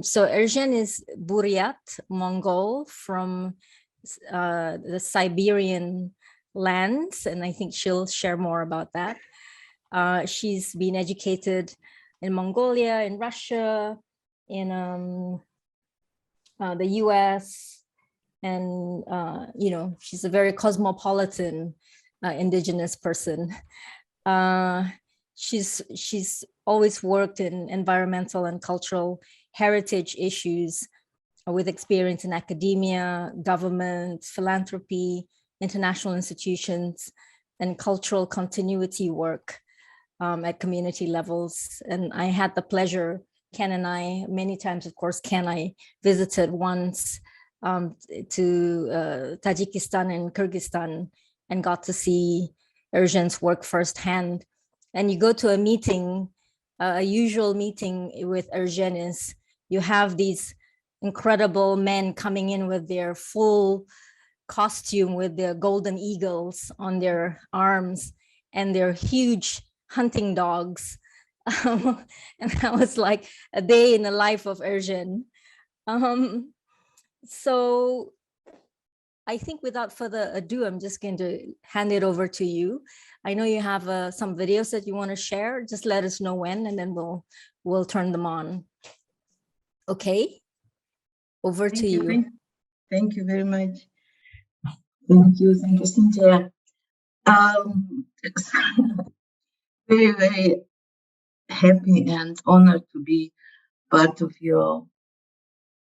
So Erjen is Buryat, Mongol from the Siberian lands, and I think she'll share more about that. She's been educated in Mongolia, in Russia, in the US, and she's a very cosmopolitan indigenous person. She's always worked in environmental and cultural heritage issues with experience in academia, government, philanthropy, international institutions, and cultural continuity work at community levels. And I had the pleasure, Ken and I, many times, of course, Ken, I visited once to Tajikistan and Kyrgyzstan and got to see Erjen's work firsthand. And you go to a meeting, a usual meeting with Erjen is you have these incredible men coming in with their full costume with their golden eagles on their arms and their huge hunting dogs. And that was like a day in the life of Erjen. So I think without further ado, I'm just going to hand it over to you. I know you have some videos that you want to share. Just let us know when, and then we'll turn them on. Okay, over to you. Thank you very much. Thank you, Cynthia. Very, very happy and honored to be part of your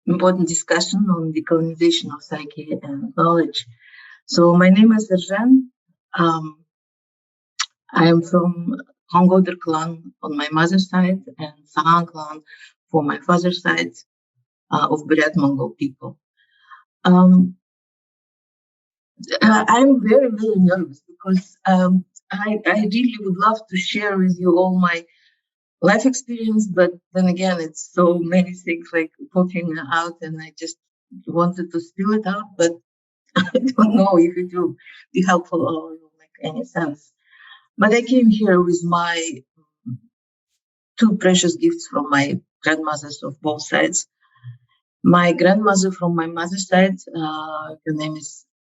important discussion on decolonization of psyche and knowledge. So my name is Erjen. I am from Mongol clan on my mother's side and Sahan clan for my father's side of Buryat Mongol people. I'm very, very nervous because I really would love to share with you all my life experience, but then again, it's so many things like popping out, and I just wanted to spill it out, but I don't know if it will be helpful or will make any sense. But I came here with my two precious gifts from my grandmothers of both sides. My grandmother from my mother's side, her name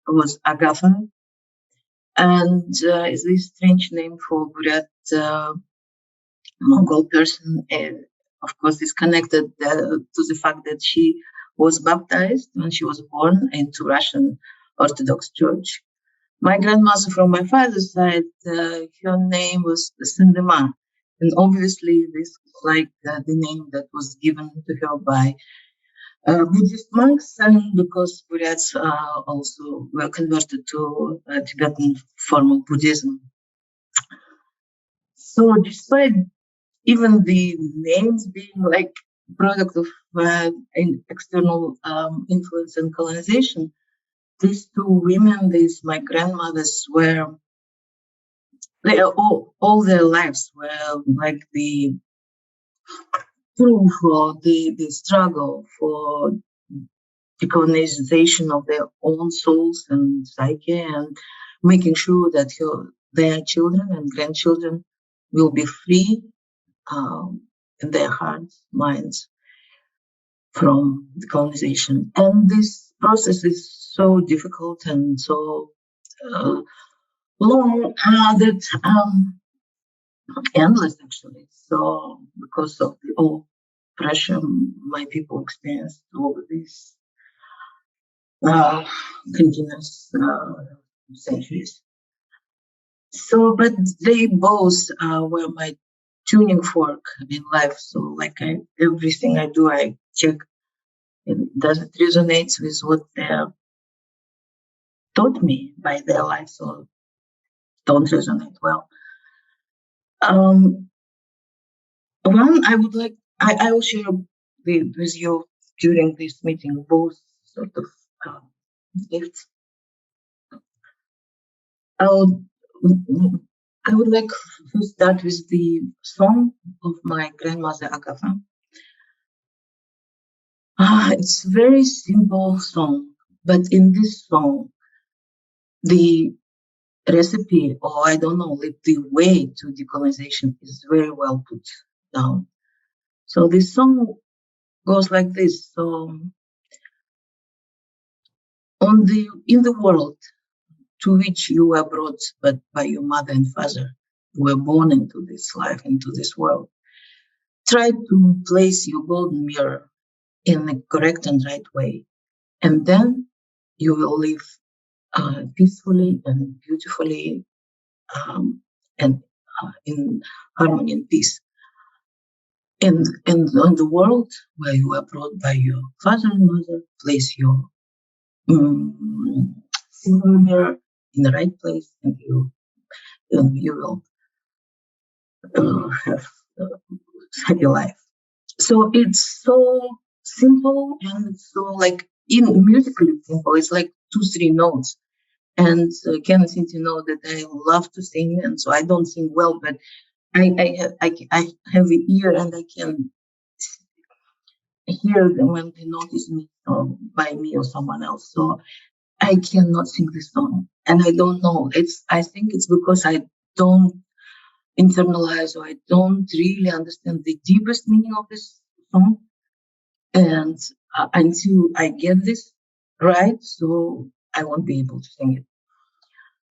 was Agafa, and is this strange name for Buryat Mongol person, of course, is connected to the fact that she was baptized when she was born into Russian Orthodox Church. My grandmother from my father's side, her name was Sindema, and obviously this was like the name that was given to her by Buddhist monks, and because Buryats also were converted to Tibetan form of Buddhism. So despite even the names being like product of external influence and colonization, these two women, my grandmothers, all their lives were like the proof for the struggle for decolonization of their own souls and psyche, and making sure that their children and grandchildren will be free in their hearts, minds from decolonization. And this process is so difficult and so long that endless actually. So because of the all pressure my people experienced over these continuous centuries. So, but they both were my tuning fork in life. So like everything I do, I check, does it resonate with what they taught me by their lives or don't resonate well. One, I would like, I will share with you during this meeting both sort of gifts. I would like to start with the song of my grandmother Agatha. It's a very simple song, but in this song, the recipe, or I don't know, like the way to decolonization is very well put down. So this song goes like this. So in the world to which you were brought but by your mother and father, you were born into this life, into this world. Try to place your golden mirror in the correct and right way, and then you will live peacefully and beautifully, and in harmony and peace. And on the world where you were brought by your father and mother, place your silver mirror in the right place, and you will have a happy life. So it's so simple and it's so like in musically simple. It's like 2-3 notes. And Ken seems to know that I love to sing, and so I don't sing well, but I have an ear and I can hear them when they notice me by me or someone else. So I cannot sing this song, and I don't know. I think it's because I don't internalize, or I don't really understand the deepest meaning of this song, and until I get this right, so I won't be able to sing it.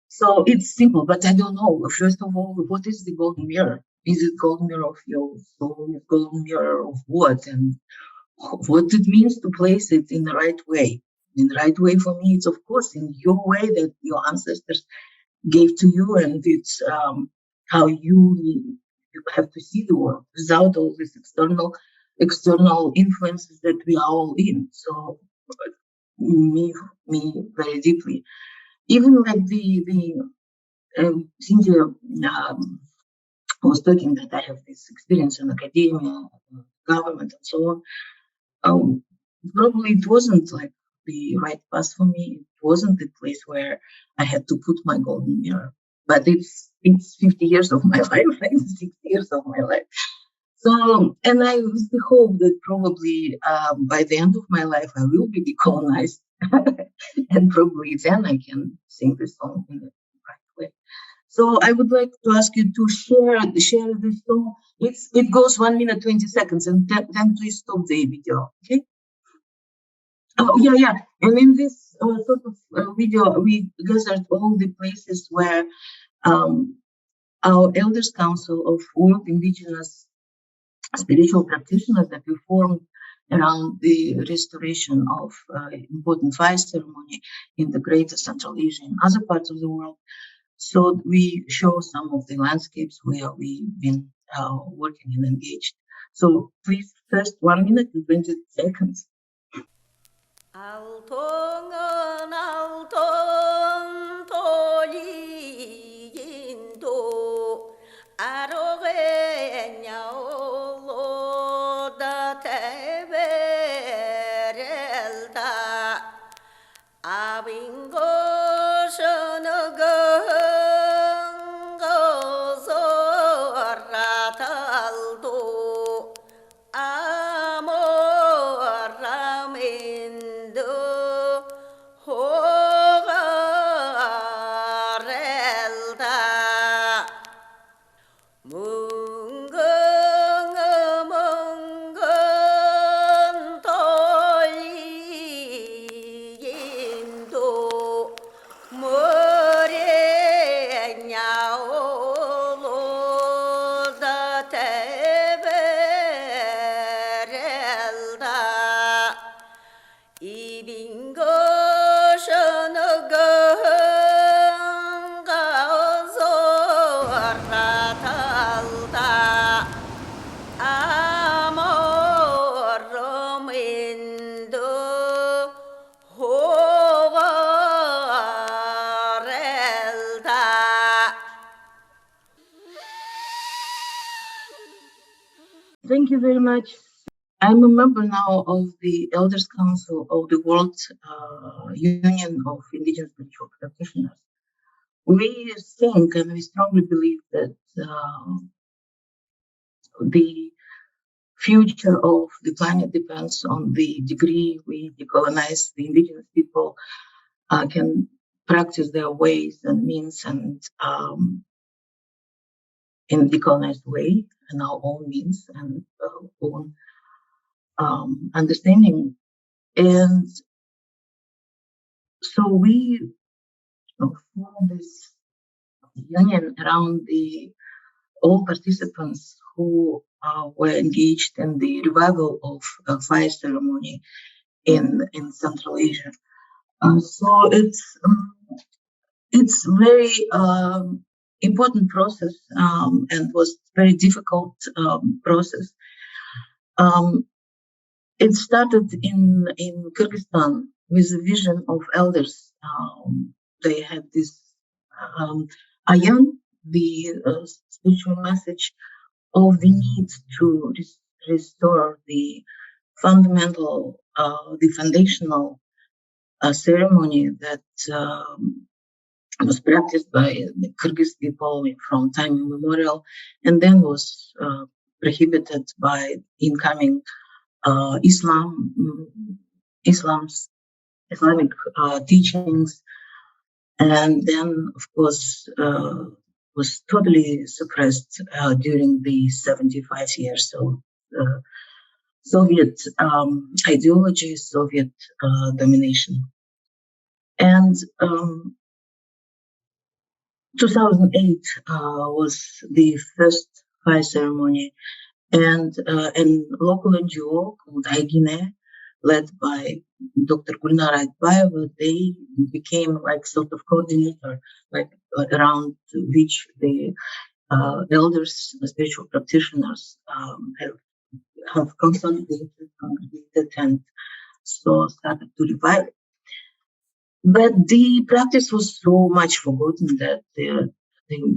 So it's simple, but I don't know. First of all, what is the golden mirror? Is it golden mirror of your soul? Golden mirror of what? And what it means to place it in the right way. In the right way for me, it's of course in your way that your ancestors gave to you, and it's how you have to see the world without all these external influences that we are all in. So me very deeply. Even like the Cynthia was talking that I have this experience in academia, government, and so on. Probably it wasn't like the right path for me. It wasn't the place where I had to put my golden mirror. But it's 50 years of my life, it's 60 years of my life. So, and I with the hope that probably by the end of my life I will be decolonized, and probably then I can sing this song in the right way. So I would like to ask you to share this song. It goes 1 minute 20 seconds, and then please stop the video. Okay. Oh yeah. And in this sort of video, we gathered all the places where our Elders Council of World Indigenous Spiritual Practitioners that we formed around the restoration of important fire ceremony in the Greater Central Asia and other parts of the world. So we show some of the landscapes where we've been working and engaged. So please, first 1 minute and 20 seconds. 알통은 알통 돌리긴도 아로게냐올로다 테베렐다 아빙고서너건 거소라탈도 Thank you very much. I'm a member now of the Elders Council of the World Union of Indigenous Spiritual Practitioners. we think and we strongly believe that the future of the planet depends on the degree we decolonize the indigenous people, can practice their ways and means and in a decolonized way and our own means and own understanding. And so we form this union around all participants who were engaged in the revival of fire ceremony in Central Asia. So it's very important process and was very difficult process. It started in Kyrgyzstan with a vision of elders. They had this Erjen, the spiritual message of the need to restore the fundamental, the foundational ceremony that was practiced by the Kyrgyz people from time immemorial, and then was prohibited by incoming Islamic teachings, and then, of course, was totally suppressed during the 75 years of Soviet ideology, Soviet domination. And 2008 was the first fire ceremony, and a local NGO called Aygine, led by Dr. Gulnara Aytbayeva, they became like sort of coordinator, like around which the elders, spiritual practitioners have consolidated, congregated, and so started to revive it. But the practice was so much forgotten that the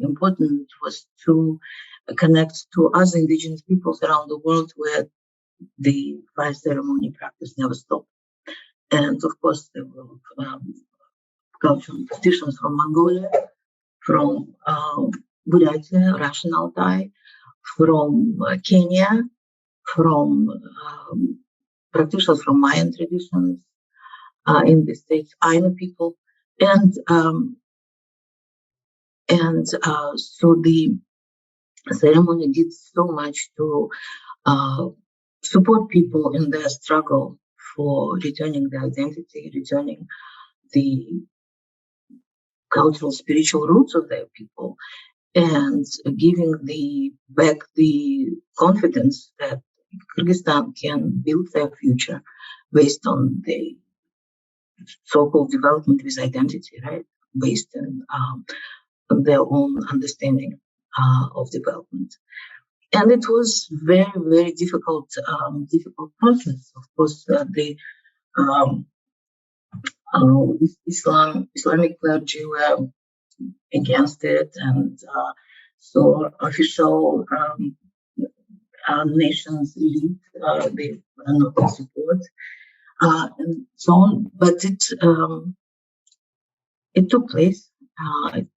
important was to connect to other indigenous peoples around the world where the fire ceremony practice never stopped. And of course, there were cultural practitioners from Mongolia, from Buryatia, Russian Altai, from Kenya, from practitioners from Mayan traditions, in the States, Ainu people, and so the ceremony did so much to support people in their struggle for returning their identity, returning the cultural, spiritual roots of their people, and giving back the confidence that Kyrgyzstan can build their future based on the so-called development with identity, right? Based on their own understanding of development. And it was very, very difficult process. Of course, the Islamic clergy were against it, and so official nations elite, they were not in support, and so on. But it took place.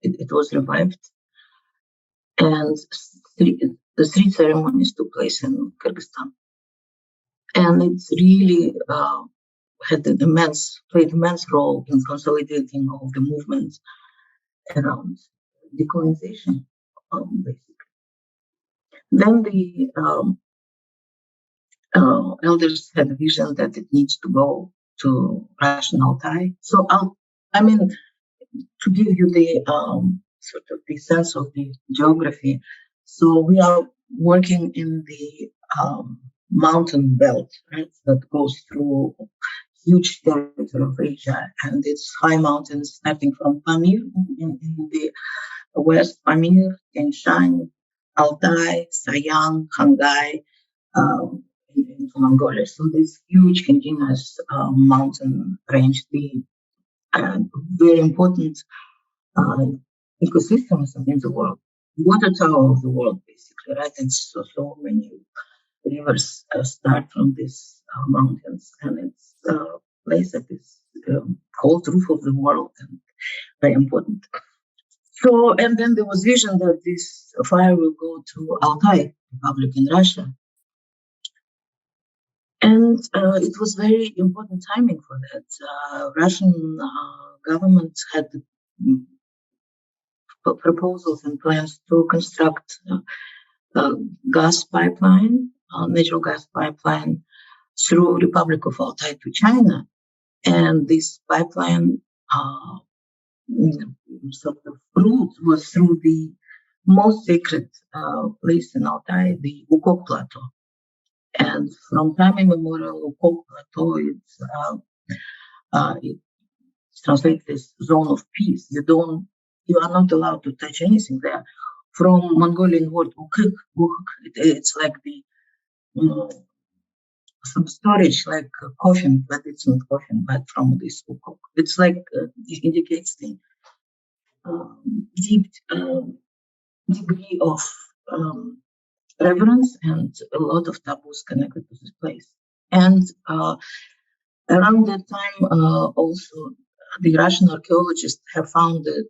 It was revived, and the three ceremonies took place in Kyrgyzstan, and it really played immense role in consolidating all the movements around decolonization, basically. Then the elders had a vision that it needs to go to Russian Altai. So to give you the sort of the sense of the geography. So we are working in the mountain belt, right, that goes through huge territory of Asia, and it's high mountains starting from Pamir in the west, Pamir, Tian Shan, Altai, Sayang, Khangai, into Mongolia. So this huge continuous mountain range, the very important ecosystems in the world, water tower of the world, basically, right? And so many rivers start from these mountains, and it's a place that is cold roof of the world and very important. So, and then there was vision that this fire will go to Altai Republic in Russia. And it was very important timing for that. Russian government had proposals and plans to construct a gas pipeline, natural gas pipeline through Republic of Altai to China. And this pipeline sort of route was through the most sacred place in Altai, the Ukok Plateau. And from time immemorial, Ukok Plateau, it's translated as zone of peace. You are not allowed to touch anything there. From Mongolian word ukuk, it's like the some storage, like a coffin, but it's not coffin, but from this ukuk. It's like it indicates the deep degree of reverence and a lot of taboos connected to this place. And around that time, also the Russian archaeologists have found that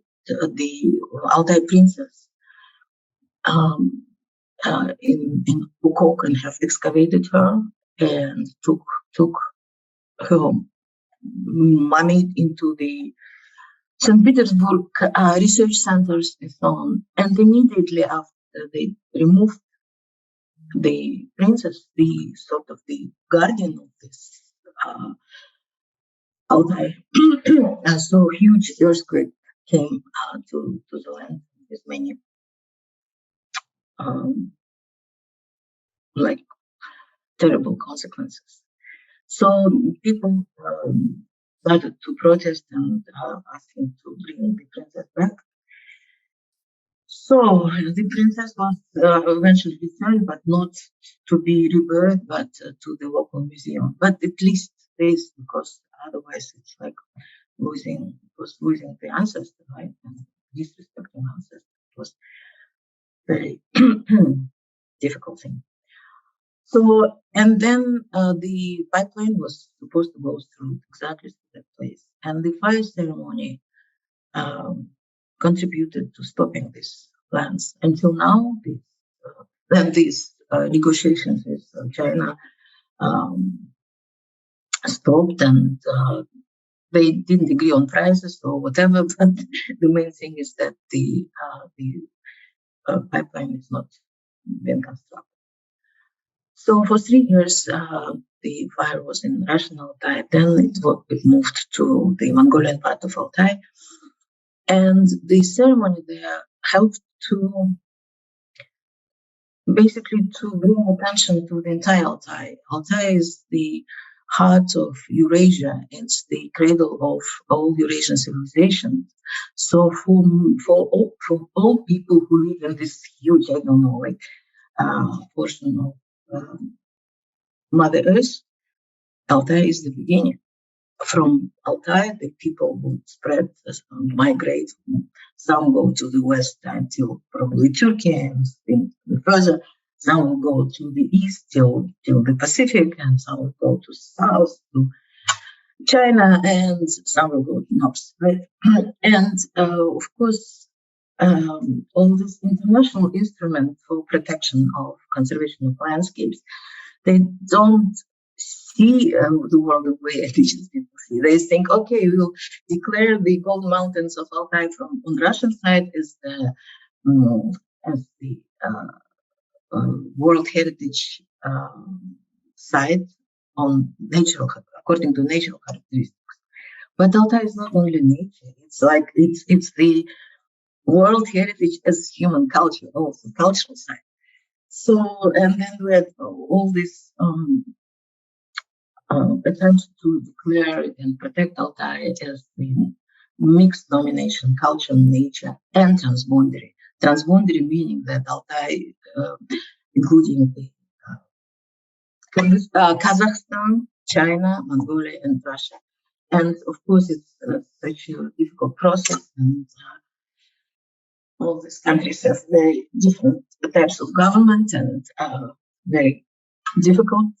the Altai princess in Ukok and have excavated her and took her mummy into the St. Petersburg research centers and so on. And immediately after they removed the princess, the sort of the guardian of this Altai, and so huge earthquake came to the land with many like terrible consequences. So people started to protest and asking to bring the princess back. So the princess was eventually returned, but not to be rebirthed, but to the local museum. But at least this, because otherwise it's like losing the ancestor, right? And disrespecting ancestors was very difficult thing. So, and then the pipeline was supposed to go through exactly that place, and the fire ceremony contributed to stopping these plans. Until now, these negotiations with China stopped, and they didn't agree on prices or whatever. But the main thing is that the pipeline is not being constructed. So for 3 years, the fire was in Russian Altai. Then it moved to the Mongolian part of Altai. And the ceremony there helped to basically to bring attention to the entire Altai. Altai is the heart of Eurasia. It's the cradle of all Eurasian civilization. So for all people who live in this huge, I don't know, like portion of Mother Earth, Altai is the beginning. From Altai, the people would spread, migrate. Some go to the west until probably Turkey, and further. Some will go to the east till the Pacific, and some will go to south to China, and some will go to north. Right? And of course, all these international instruments for protection of conservation of landscapes, they don't see the world the way indigenous people see. They think, okay, we'll declare the Gold Mountains of Altai on the Russian side as the World Heritage site according to natural characteristics. But Altai is not only nature; it's like it's the World Heritage as human culture, also cultural site. So, and then we had all this attempts to declare and protect Altai as the mixed domination, culture, nature, and transboundary. Transboundary meaning that Altai, including the Kazakhstan, China, Mongolia, and Russia. And of course, it's such a difficult process, and all these countries have very different types of government and very difficult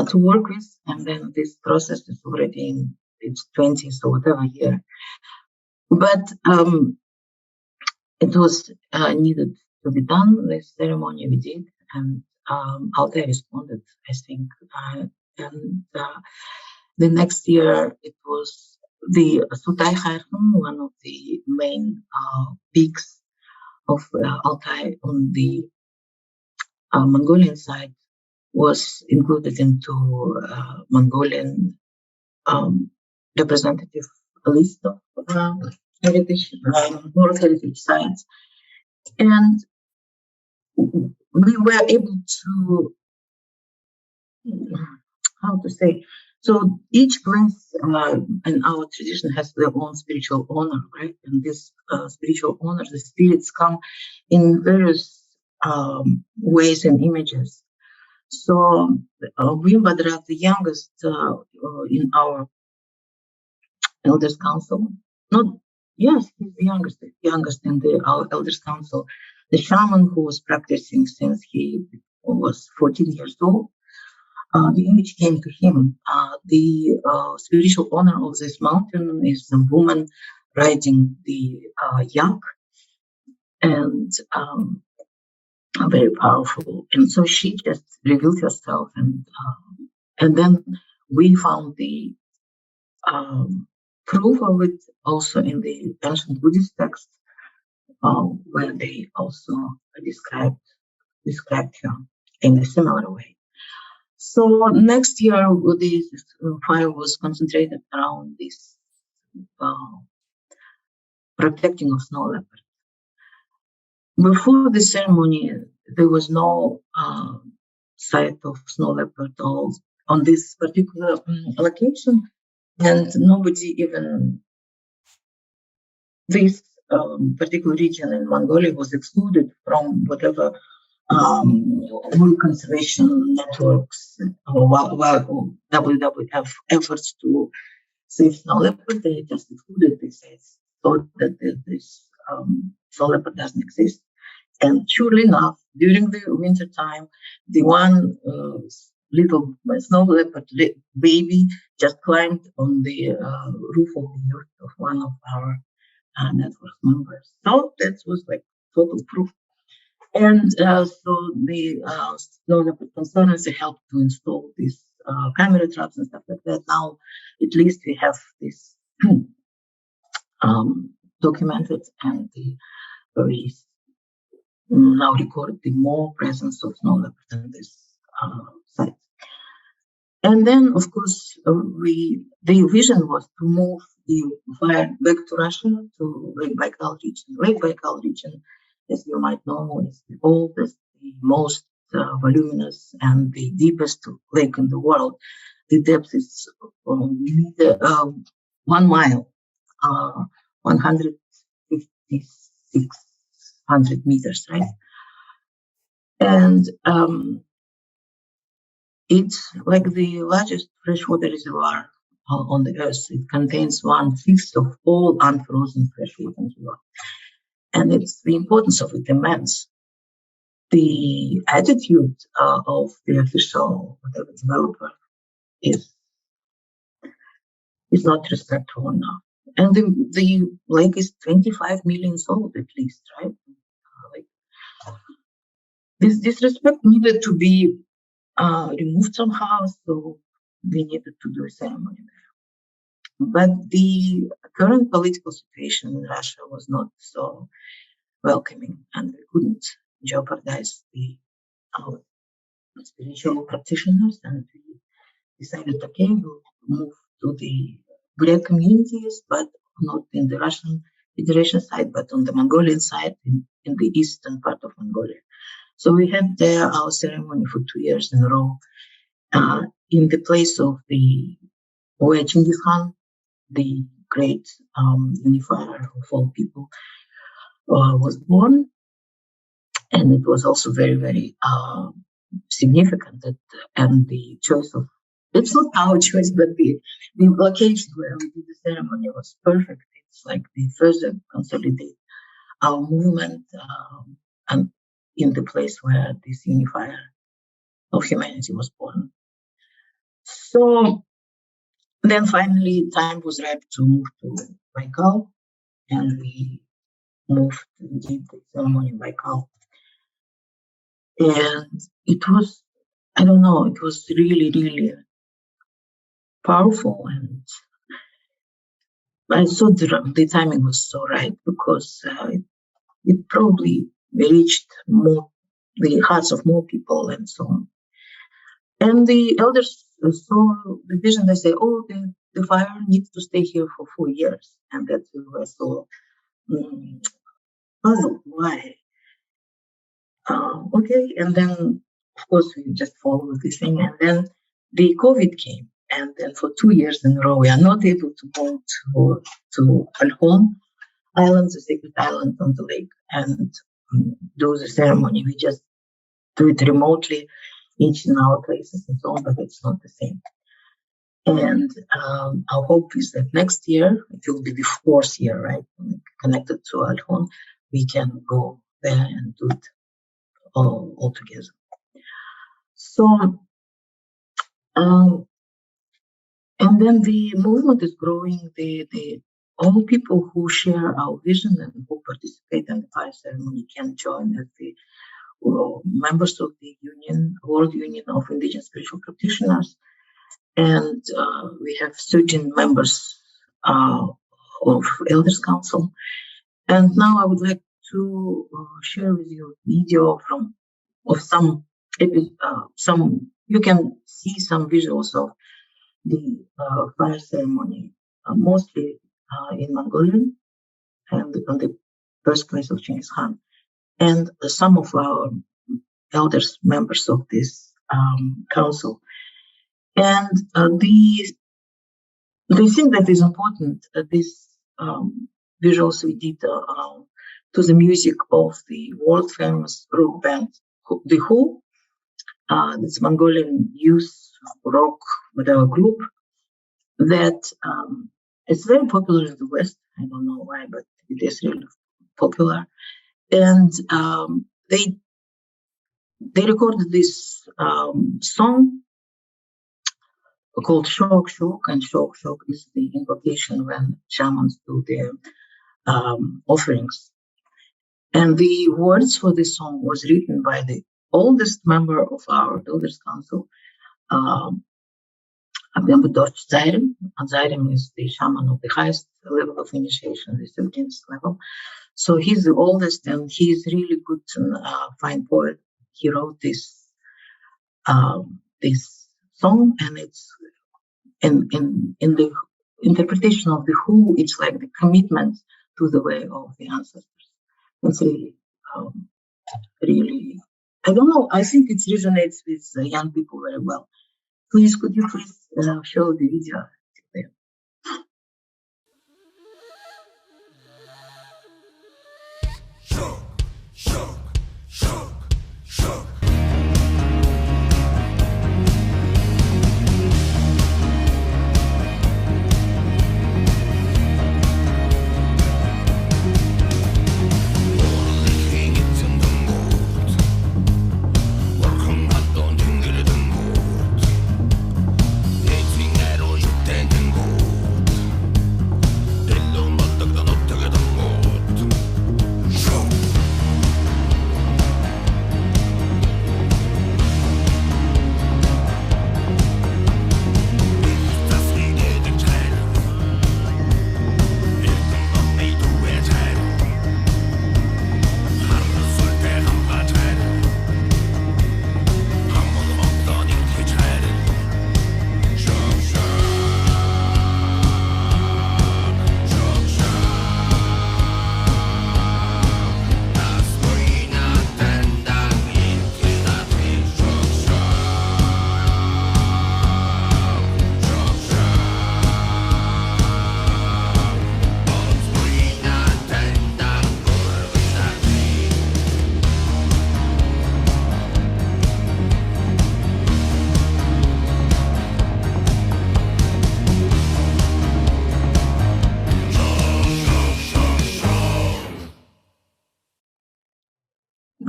to work with. And then this process is already in its 20s or whatever year. But it was needed to be done. This ceremony we did, and Altai responded, I think. And the next year, it was the Sutai Khairkhan, one of the main peaks of Altai on the Mongolian side, was included into Mongolian representative list of heritage, World Heritage Sites. And we were able to, how to say, so each place in our tradition has their own spiritual owner, right? And this spiritual owner, the spirits come in various ways and images. So Wimbadra, the youngest in our elders council, he's the youngest in our elders council, the shaman who was practicing since he was 14 years old. The image came to him. The spiritual owner of this mountain is a woman riding the yak, and very powerful. And so she just revealed herself, and then we found the proof of it also in the ancient Buddhist text, where they also described her in a similar way. So next year, this fire was concentrated around this protecting of snow leopard. Before the ceremony, there was no sight of snow leopard on this particular location, and nobody even this particular region in Mongolia was excluded from whatever wood conservation networks or WWF efforts to save snow leopard. They just excluded this. Thought that this snow leopard doesn't exist. And surely enough, during the winter time, the one little snow leopard baby just climbed on the roof of the yurt of one of our network members. So that was like total proof. And so the snow leopard conservancy helped to install these camera traps and stuff like that. Now, at least we have this documented, and we now record the more presence of snow leopard in this site. And then, of course, the vision was to move the fire back to Russia, to Lake Baikal region. Lake Baikal region, as you might know, is the oldest, the most voluminous, and the deepest lake in the world. The depth is 1 mile, 156 meters, right? And it's like the largest freshwater reservoir on the earth. It contains 1/5 of all unfrozen freshwater in the world. And it's the importance of it immense. The attitude of the official, whatever developer, is not respectful enough. And the lake is 25 million old at least, right? This disrespect needed to be removed somehow, so we needed to do a ceremony there. But the current political situation in Russia was not so welcoming, and we couldn't jeopardize the spiritual practitioners, and we decided, okay, we'll move to the Greek communities, but not in the Russian Federation side, but on the Mongolian side, in the eastern part of Mongolia. So we had there our ceremony for 2 years in a row, in the place of where Genghis Khan, the great unifier of all people, was born. And it was also very, very significant and the choice of, it's not our choice, but the location where we did the ceremony was perfect. It's like the further consolidate our movement and in the place where this unifier of humanity was born. So then finally time was ripe to move to Baikal, and we moved and did the ceremony by cult. And it was, I don't know, it was really, really powerful. And I thought the timing was so right because it probably reached the hearts of more people and so on. And the elders saw the vision. They say, "Oh, the fire needs to stay here for 4 years," and that we were so puzzled. Why? Okay, and then of course we just followed this thing, and then the COVID came, and then for 2 years in a row we are not able to go to Alhon Island, the sacred island on the lake, and do the ceremony. We just do it remotely, each in our places and so on, but it's not the same. And our hope is that next year, it will be the 4th year, right, connected to Alhon, we can go there and do it all together. So, and then the movement is growing. All people who share our vision and who participate in the fire ceremony can join as the members of the World Union of Indigenous Spiritual Practitioners. And we have 13 members of Elders Council. And now I would like to share with you a video of some. You can see some visuals of the fire ceremony, mostly in Mongolian and on the birthplace of Genghis Khan. And some of our elders, members of this council. And the thing that is important, these visuals we did to the music of the world famous rock band, the Who, this Mongolian youth rock whatever group that is very popular in the West. I don't know why, but it is really popular. And they recorded this song called Shok Shok, and Shok Shok is the invocation when shamans do their offerings. And the words for this song was written by the oldest member of our Elders Council, Abdambador Zairim. Zairim is the shaman of the highest level of initiation, the 17th level. So he's the oldest, and he's really good and fine poet. He wrote this song, and it's in the interpretation of the Who, it's like the commitment to the way of the ancestors. It's really, really, I don't know, I think it resonates with young people very well. Please, could you please show the video?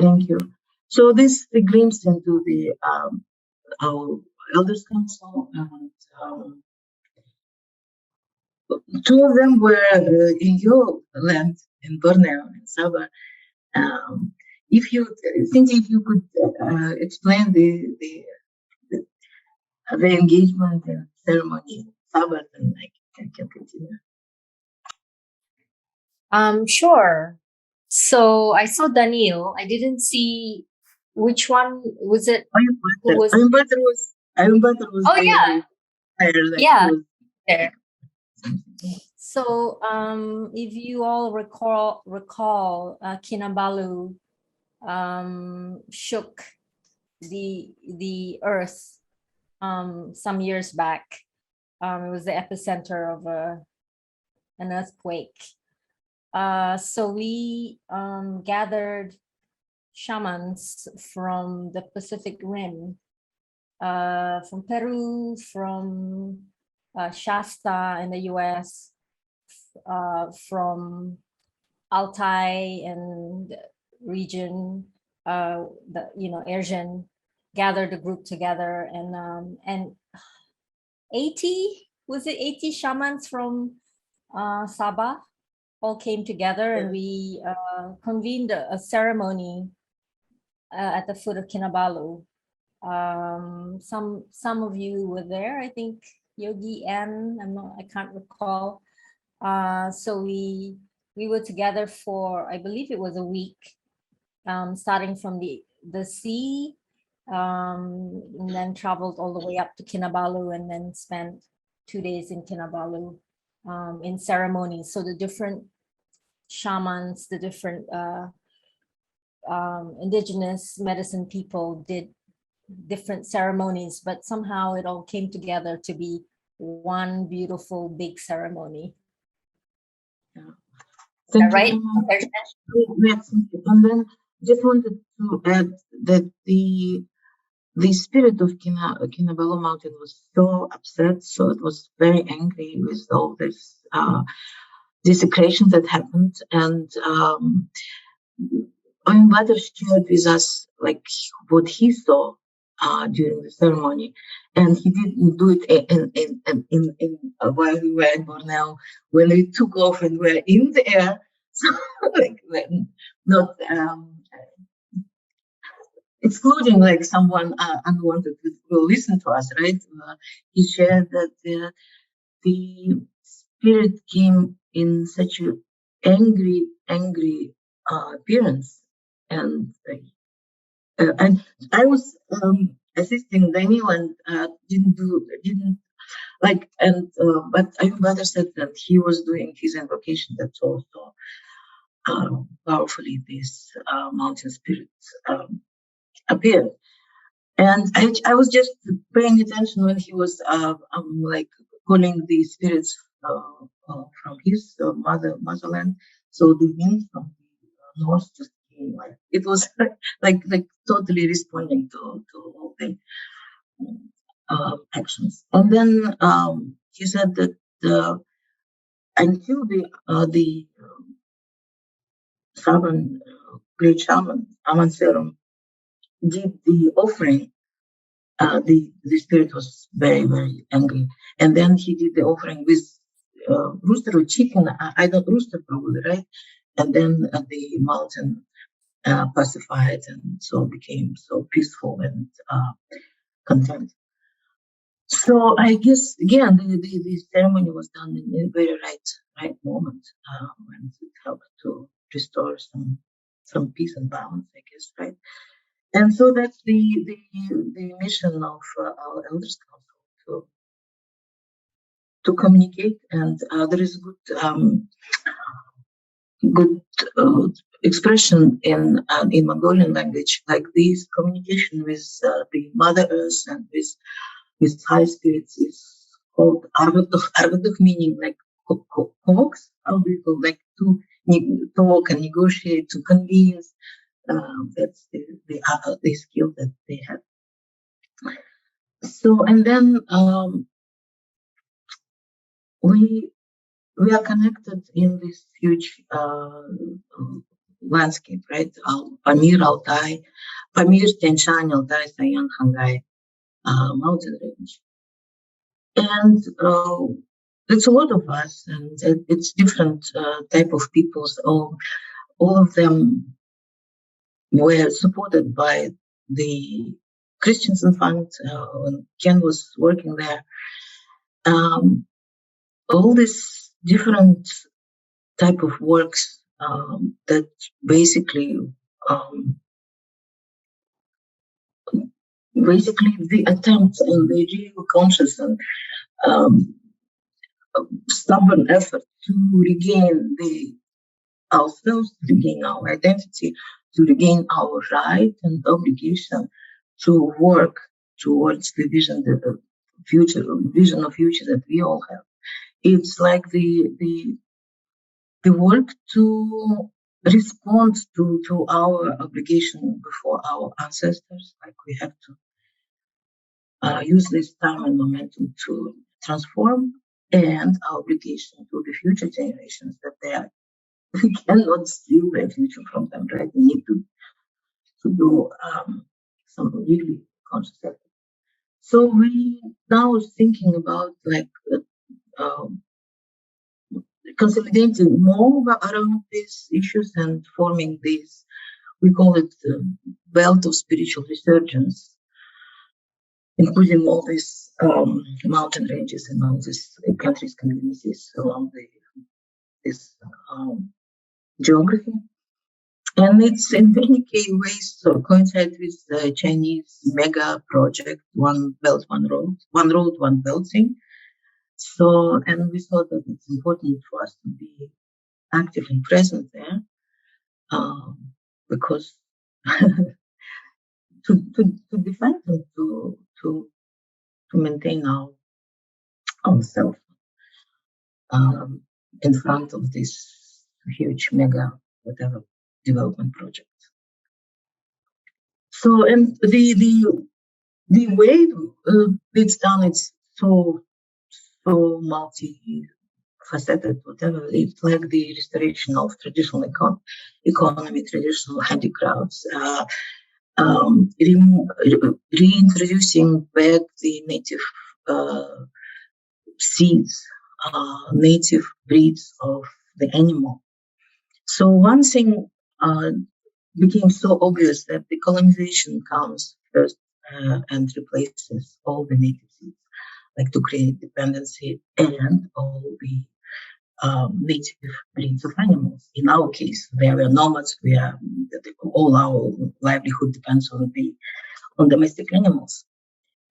Thank you. So this is the glimpse into the our Elders Council, and two of them were in your land, in Borneo, in Sabah. If you could explain the engagement and ceremony in Sabah, then I can continue. Sure. So I saw Daniel. I didn't see which one was it. Ayumbatar was Oh yeah, yeah. There. So if you all recall Kinabalu shook the earth some years back. It was the epicenter of an earthquake. So we gathered shamans from the Pacific Rim, from Peru, from Shasta in the US, from Altai and region, Erjen, gathered a group together, and 80 shamans from Sabah all came together, and we convened a ceremony at the foot of Kinabalu. Some of you were there. I think Yogi N. I can't recall. So we were together for, I believe it was a week, starting from the sea, and then traveled all the way up to Kinabalu, and then spent 2 days in Kinabalu in ceremonies. So the different shamans, the different indigenous medicine people did different ceremonies, but somehow it all came together to be one beautiful big ceremony. Thank right? Yes, and then just wanted to add that the spirit of Kinabalu Mountain was so upset, so it was very angry with all this desecration that happened, and Oyunbatar shared with us like what he saw during the ceremony, and he didn't do it in while we were in Borneo. When we took off and were in the air, so like not excluding like someone unwanted will listen to us, right? He shared that the spirit came in such an angry appearance, and I was assisting Daniel and didn't like, and but Ayurveda said that he was doing his invocation. That's also powerfully this mountain spirit appeared. And I was just paying attention when he was like calling the spirits from his motherland. So the wind from the north just came, like it was like totally responding to all the actions. And then he said that until the shaman, great shaman Amanserum, did the offering, the spirit was very, very angry. And then he did the offering with rooster or chicken. I don't rooster probably, right? And then the mountain pacified, and so became so peaceful and content. So I guess again the ceremony was done in a very right moment, and it helped to restore some peace and balance, I guess, right? And so that's the mission of our elders council to communicate, and there is good expression in Mongolian language, like this communication with the Mother Earth and with high spirits is called arvaduch, meaning like talks, like to talk and negotiate, to convince. That's the skill that they have. So, and then we are connected in this huge landscape, right? Pamir, Altai, Pamir, Tian Shan, Altai, Sayan, Hangai mountain range. And it's a lot of us, and it's different type of peoples. All of them were supported by the Christensen Fund when Ken was working there. All these different type of works that basically the attempt and the real conscious and stubborn effort to regain ourselves, to regain our identity, to regain our right and obligation to work towards the vision, the vision of future that we all have. It's like the work to respond to our obligation before our ancestors, like we have to use this time and momentum to transform, and our obligation to the future generations that we cannot steal their future from them, right? We need to do some really conscious effort. So we now thinking about like consolidating more around these issues and forming this, we call it the belt of spiritual resurgence, including all these mountain ranges and all these countries, communities along this geography. And it's in many ways coincide with the Chinese mega project, One Belt, One Road, One Belt thing. So, and we thought that it's important for us to be active and present there, because to defend and to maintain ourselves in front of this huge mega whatever development project. So, and the way it's done, it's so multi-faceted, whatever. It's like the restoration of traditional economy, traditional handicrafts, reintroducing back the native seeds, native breeds of the animal. So one thing became so obvious that decolonization comes first and replaces all the native seeds, like to create dependency and all the native breeds of animals. In our case, we are nomads. All our livelihood depends on domestic animals,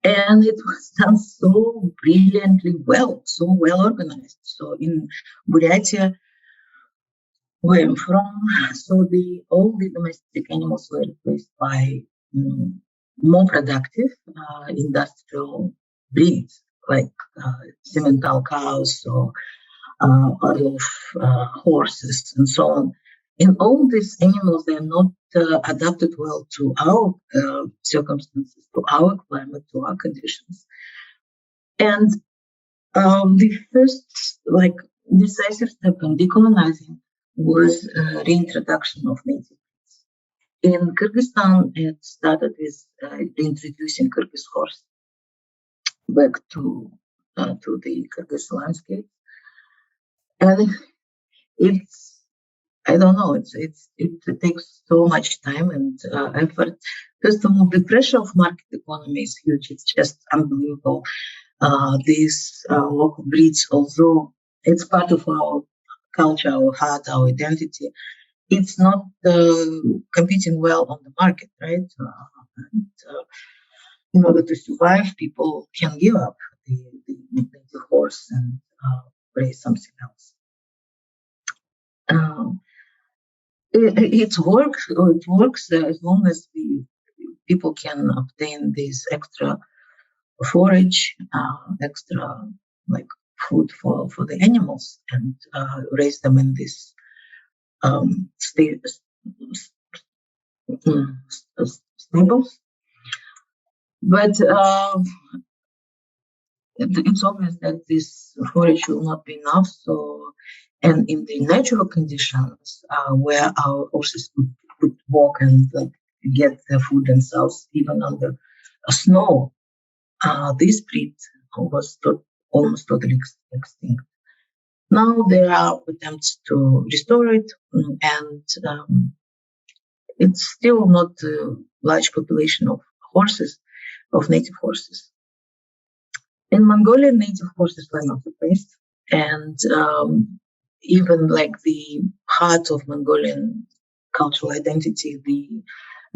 and it was done so brilliantly well, so well organized. So in Buryatia, where I'm from, so all the domestic animals were replaced by more productive industrial breeds, like Simmental cows or Orlov horses and so on. And all these animals, they are not adapted well to our circumstances, to our climate, to our conditions. And the first, decisive step in decolonizing was reintroduction of native breeds. In Kyrgyzstan, it started with reintroducing Kyrgyz horse back to the Kyrgyz landscape, and I don't know, it takes so much time and effort. First of all, the pressure of market economy is huge. It's just unbelievable. These local breeds, although it's part of our culture, our heart, our identity, it's not competing well on the market, right? In order to survive, people can give up the horse and raise something else. It works as long as people can obtain this extra forage, extra food for the animals, and raise them in this stables. But it's obvious that this forage will not be enough. So, and in the natural conditions where our horses could walk and get their food themselves, even under snow, this breed was almost totally extinct. Now there are attempts to restore it, and it's still not a large population of horses, of native horses. In Mongolia, native horses were not replaced, and even like the heart of Mongolian cultural identity, the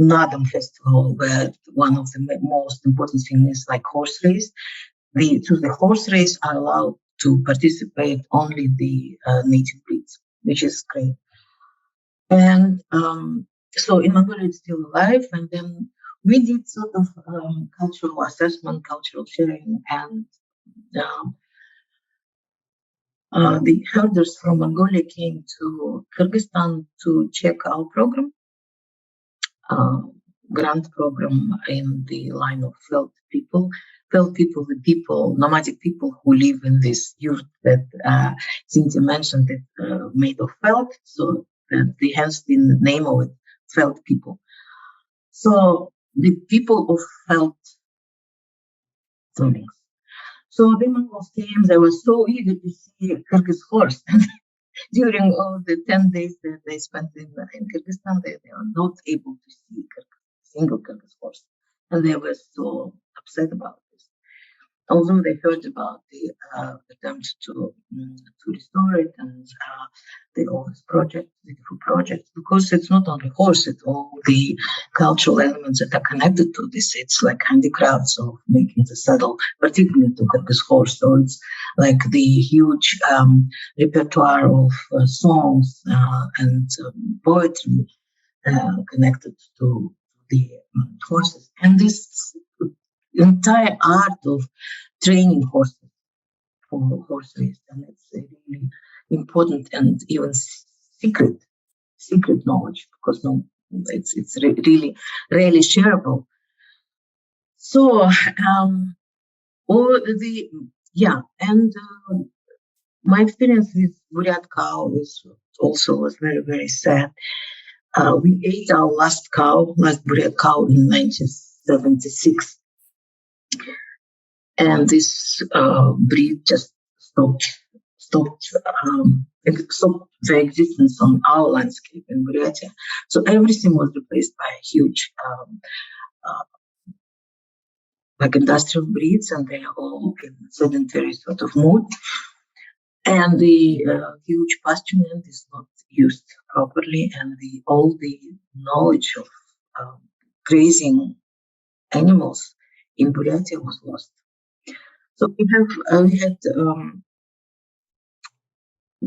Nadam festival, where one of the most important things is like horse race. To the horse race are allowed to participate only the native breeds, which is great. And so in Mongolia, it's still alive. And then we did sort of cultural assessment, cultural sharing, and the herders from Mongolia came to Kyrgyzstan to check our program, grant program in the line of felt people, the people, nomadic people who live in this yurt that Cynthia mentioned, that made of felt, so that hence the name of it, felt people. So the people of felt feelings. So the Mongols came, they were so eager to see Kyrgyz horse. During all the 10 days that they spent in Kyrgyzstan, they were not able to see single Kyrgyz horse. And they were so upset about this. Although they heard about the attempt to restore it and all this project, beautiful project, because it's not only horse, it's all the cultural elements that are connected to this. It's like handicrafts of making the saddle, particularly to Kyrgyz horse. So it's like the huge repertoire of songs and poetry connected to the horses. And this entire art of training horses for horse race, and it's really important and even secret knowledge, because it's really rarely shareable. So my experience with Buryat cow was very, very sad. We ate our last Buryat cow in 1976. And this breed just stopped their existence on our landscape in Buryatia. So everything was replaced by huge like industrial breeds, and they are all in sedentary sort of mode. And the huge pasture land is not used properly, and all the knowledge of grazing animals in Buryatia was lost. So we had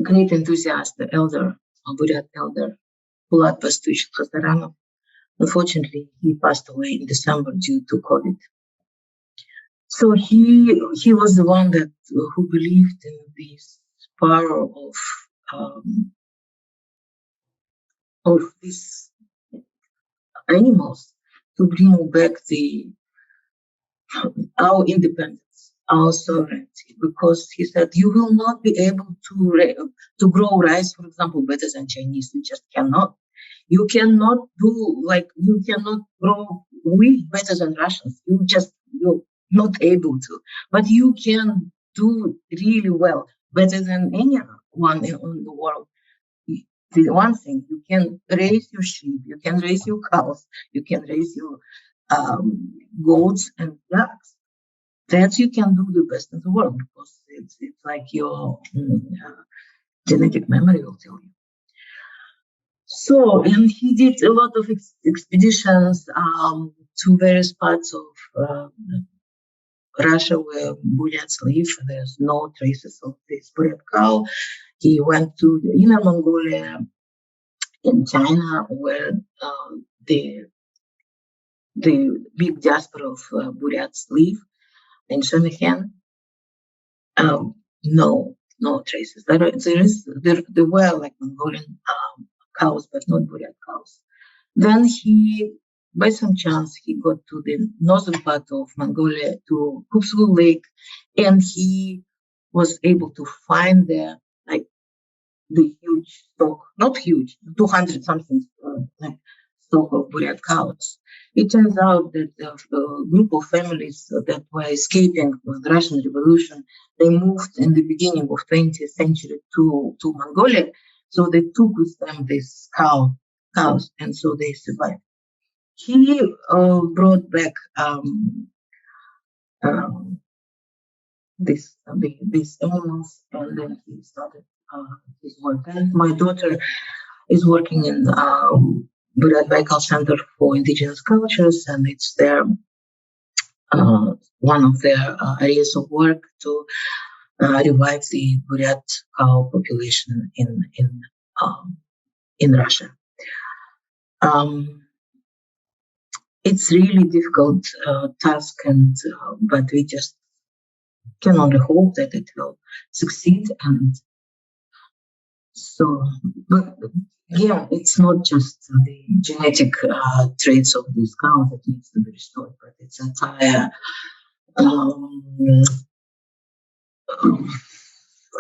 great enthusiast, the Buryat elder, Pulat Pastuch Khasaranov. Unfortunately, he passed away in December due to COVID. So he was the one who believed in this power of these animals to bring back our independence, our sovereignty, because he said you will not be able to grow rice, for example, better than Chinese. You just cannot. You cannot grow wheat better than Russians. You're not able to. But you can do really well, better than anyone in the world. The one thing, you can raise your sheep, you can raise your cows, you can raise your goats and ducks. That you can do the best in the world, because it's like your genetic memory will tell you. So, and he did a lot of expeditions to various parts of Russia where Buryats live. There's no traces of this Buryat cow. He went to the Inner Mongolia, in China, where the big diaspora of Buryats live, in Shemikhen. No traces. There were like Mongolian cows, but not Buryat cows. Then by some chance, he got to the northern part of Mongolia, to Kupsulu Lake, and he was able to find there like the huge stock, not huge, 200 something, like so-called Buryat cows. It turns out that a group of families that were escaping the Russian Revolution, they moved in the beginning of 20th century to Mongolia. So they took with them these cows, and so they survived. He brought back these animals, and then he started his work. And my daughter is working in Buryat Baikal Center for Indigenous Cultures, and it's their one of their areas of work to revive the Buryat cow population in Russia. It's really difficult task, and but we just can only hope that it will succeed. And so, but yeah, it's not just the genetic traits of these cows that needs to be restored, but it's entire I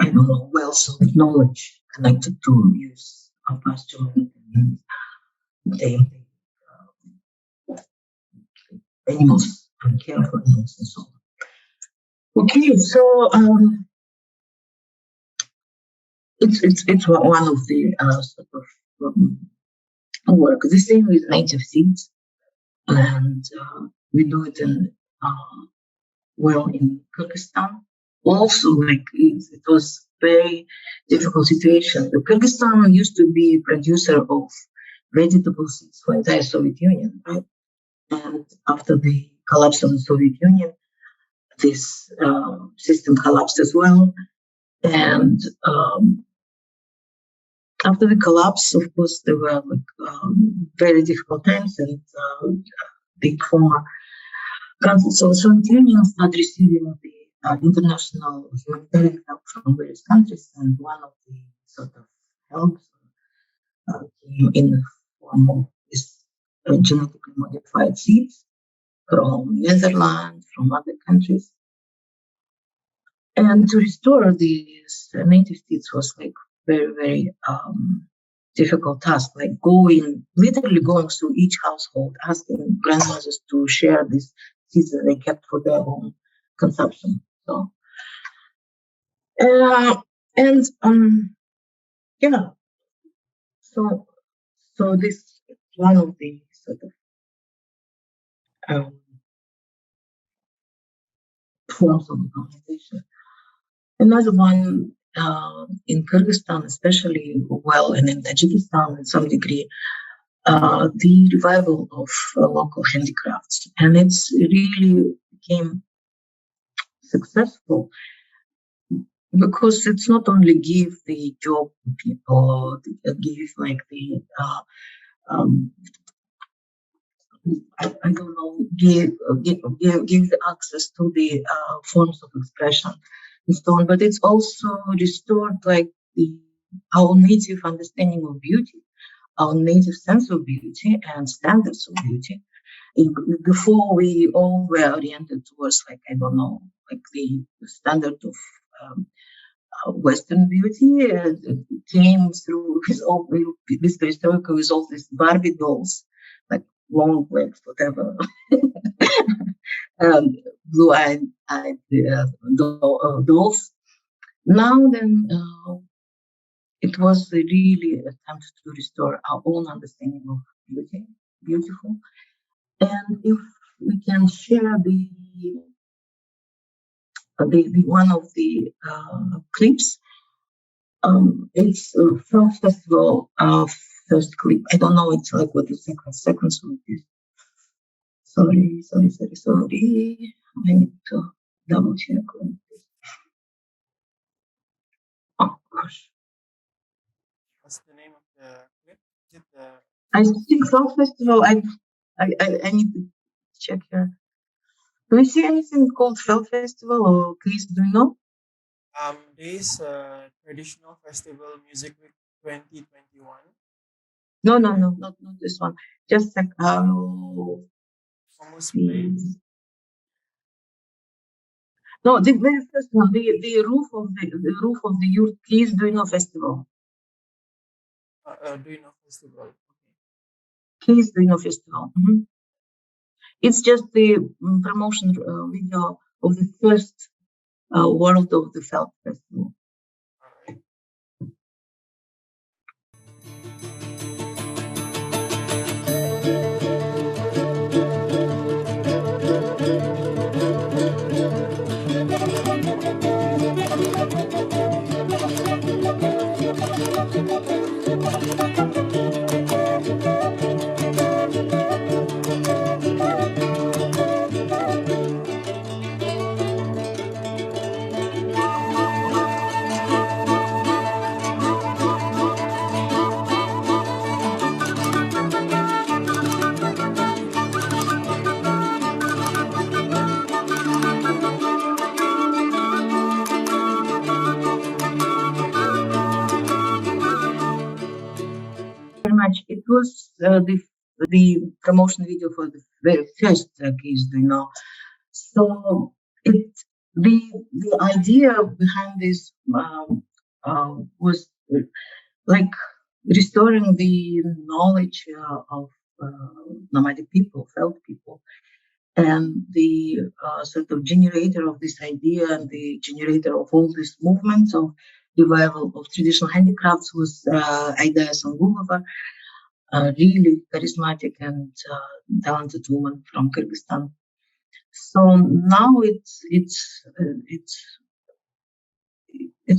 don't know, wealth of knowledge connected to use of pasture and the animals and care for animals and so on. Okay, so it's one of the sort of work. The same with native seeds, and we do it in well in Kyrgyzstan. Also, like it was very difficult situation. The Kyrgyzstan used to be a producer of vegetable seeds for entire Soviet Union, right? And after the collapse of the Soviet Union, this system collapsed as well. And after the collapse, of course, there were very difficult times, and the former countries of the Soviet Union started receiving the international humanitarian help from various countries, and one of the sort of helps came in the form of this genetically modified seeds from Netherlands, from other countries. And to restore these native seeds was like very, very difficult task, like literally going through each household, asking grandmothers to share these seeds that they kept for their own consumption. So, yeah. So this is one of the sort of forms of decolonization. Another one in Kyrgyzstan, especially well, and in Tajikistan in some degree, the revival of local handicrafts, and it's really became successful because it's not only give the job to people, give like the I don't know, give the access to the forms of expression and so on, but it's also restored like our native understanding of beauty, our native sense of beauty and standards of beauty. Before we all were oriented towards like, I don't know, like the standard of Western beauty came through this perestroika with all these Barbie dolls, like long legs, whatever, blue-eyed dolls. Now then, it was really an attempt to restore our own understanding of beauty, beautiful. And if we can share the one of the clips, it's a film festival first clip. I don't know, it's like what the second song is. Sorry. I need to double check on this. Oh gosh. What's the name of the clip? Is it the I think film festival. I need to check here. Do you see anything called film festival or please do you know? there is a traditional festival music week 2021. No, not this one. Just like Almost played. No, the very first one, the roof of the youth please do you know festival. Doing a festival. Okay. Keys Duino Festival. It's just the promotion video of the first World of the Felt Festival. Much. It was the promotion video for the very first case, So the idea behind this was like restoring the knowledge of nomadic people, felt people, and the sort of generator of this idea and the generator of all these movements of revival of traditional handicrafts was Aida Sangulova, a really charismatic and talented woman from Kyrgyzstan. So now it's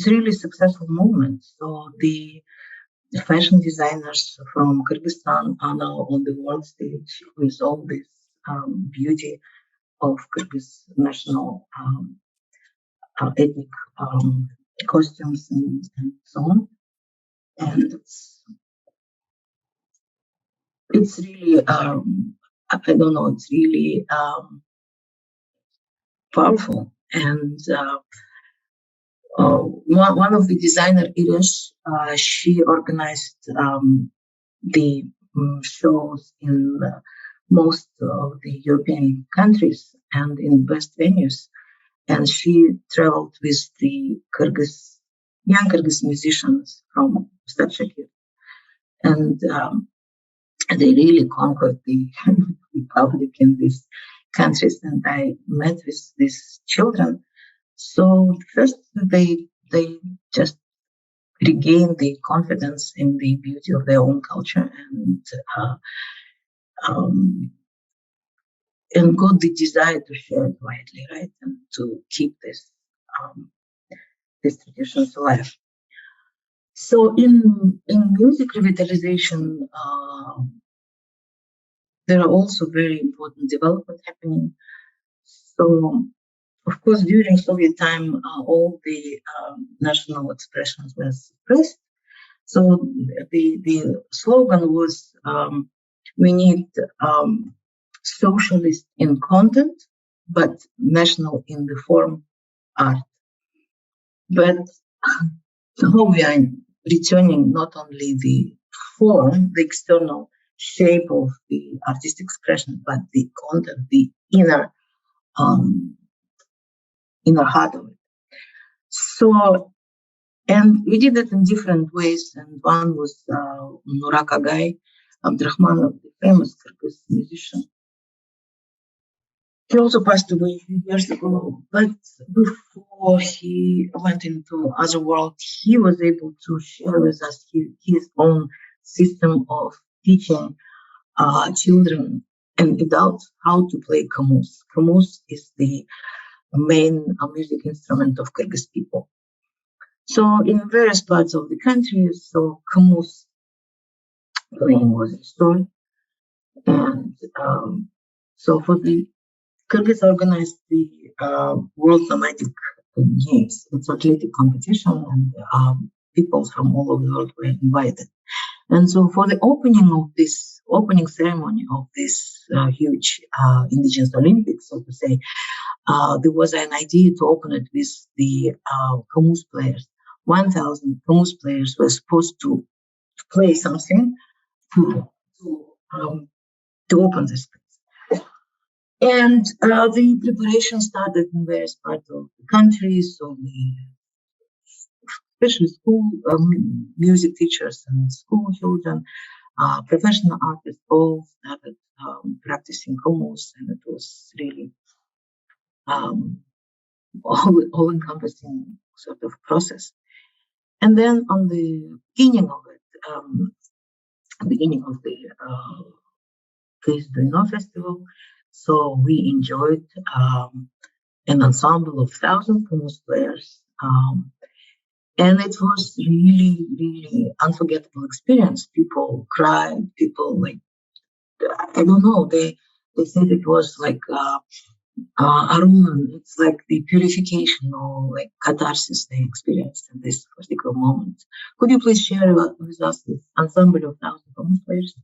really successful movement. So the fashion designers from Kyrgyzstan are now on the world stage with all this beauty of Kyrgyz national ethnic costumes and so on. And it's really I don't know, it's really powerful. And one of the designer, Erjen, she organized the shows in most of the European countries and in best venues. And she traveled with the young Kyrgyz musicians from Psyche. And they really conquered the public in these countries. And I met with these children. So first they just regained the confidence in the beauty of their own culture and got the desire to share it widely, right, and to keep this these traditions alive. So in music revitalization, there are also very important development happening. So, of course, during Soviet time, all the national expressions were suppressed. So the slogan was, we need socialist in content, but national in the form art. But now we are returning not only the form, the external shape of the artistic expression, but the content, the inner heart of it. So, and we did it in different ways. And one was Nurak Agay Abdurrahmanov, the famous Kyrgyz musician. He also passed away a few years ago, but before he went into other world, he was able to share with us his own system of teaching children and adults how to play kamus. Kamus is the main music instrument of Kyrgyz people. So in various parts of the country, so kamus playing was restored. And so for the Kyrgyz organized the World Nomadic Games. It's athletic competition, and people from all over the world were invited. And so for the opening ceremony of this huge indigenous Olympics, so to say, there was an idea to open it with the kamus players. 1,000 kamus players were supposed to play something to open the space. And the preparation started in various parts of the country. So especially school music teachers and school children professional artists all started practicing hummus, and it was really all-encompassing sort of process. And then on the beginning of it, beginning of the Case Duino Festival, so we enjoyed an ensemble of 1,000 hummus players. And it was really, really unforgettable experience. People cried, people like, I don't know, they said it was like Arun, it's like the purification or like catharsis they experienced in this particular moment. Could you please share with us this ensemble of 1,000 hummus players?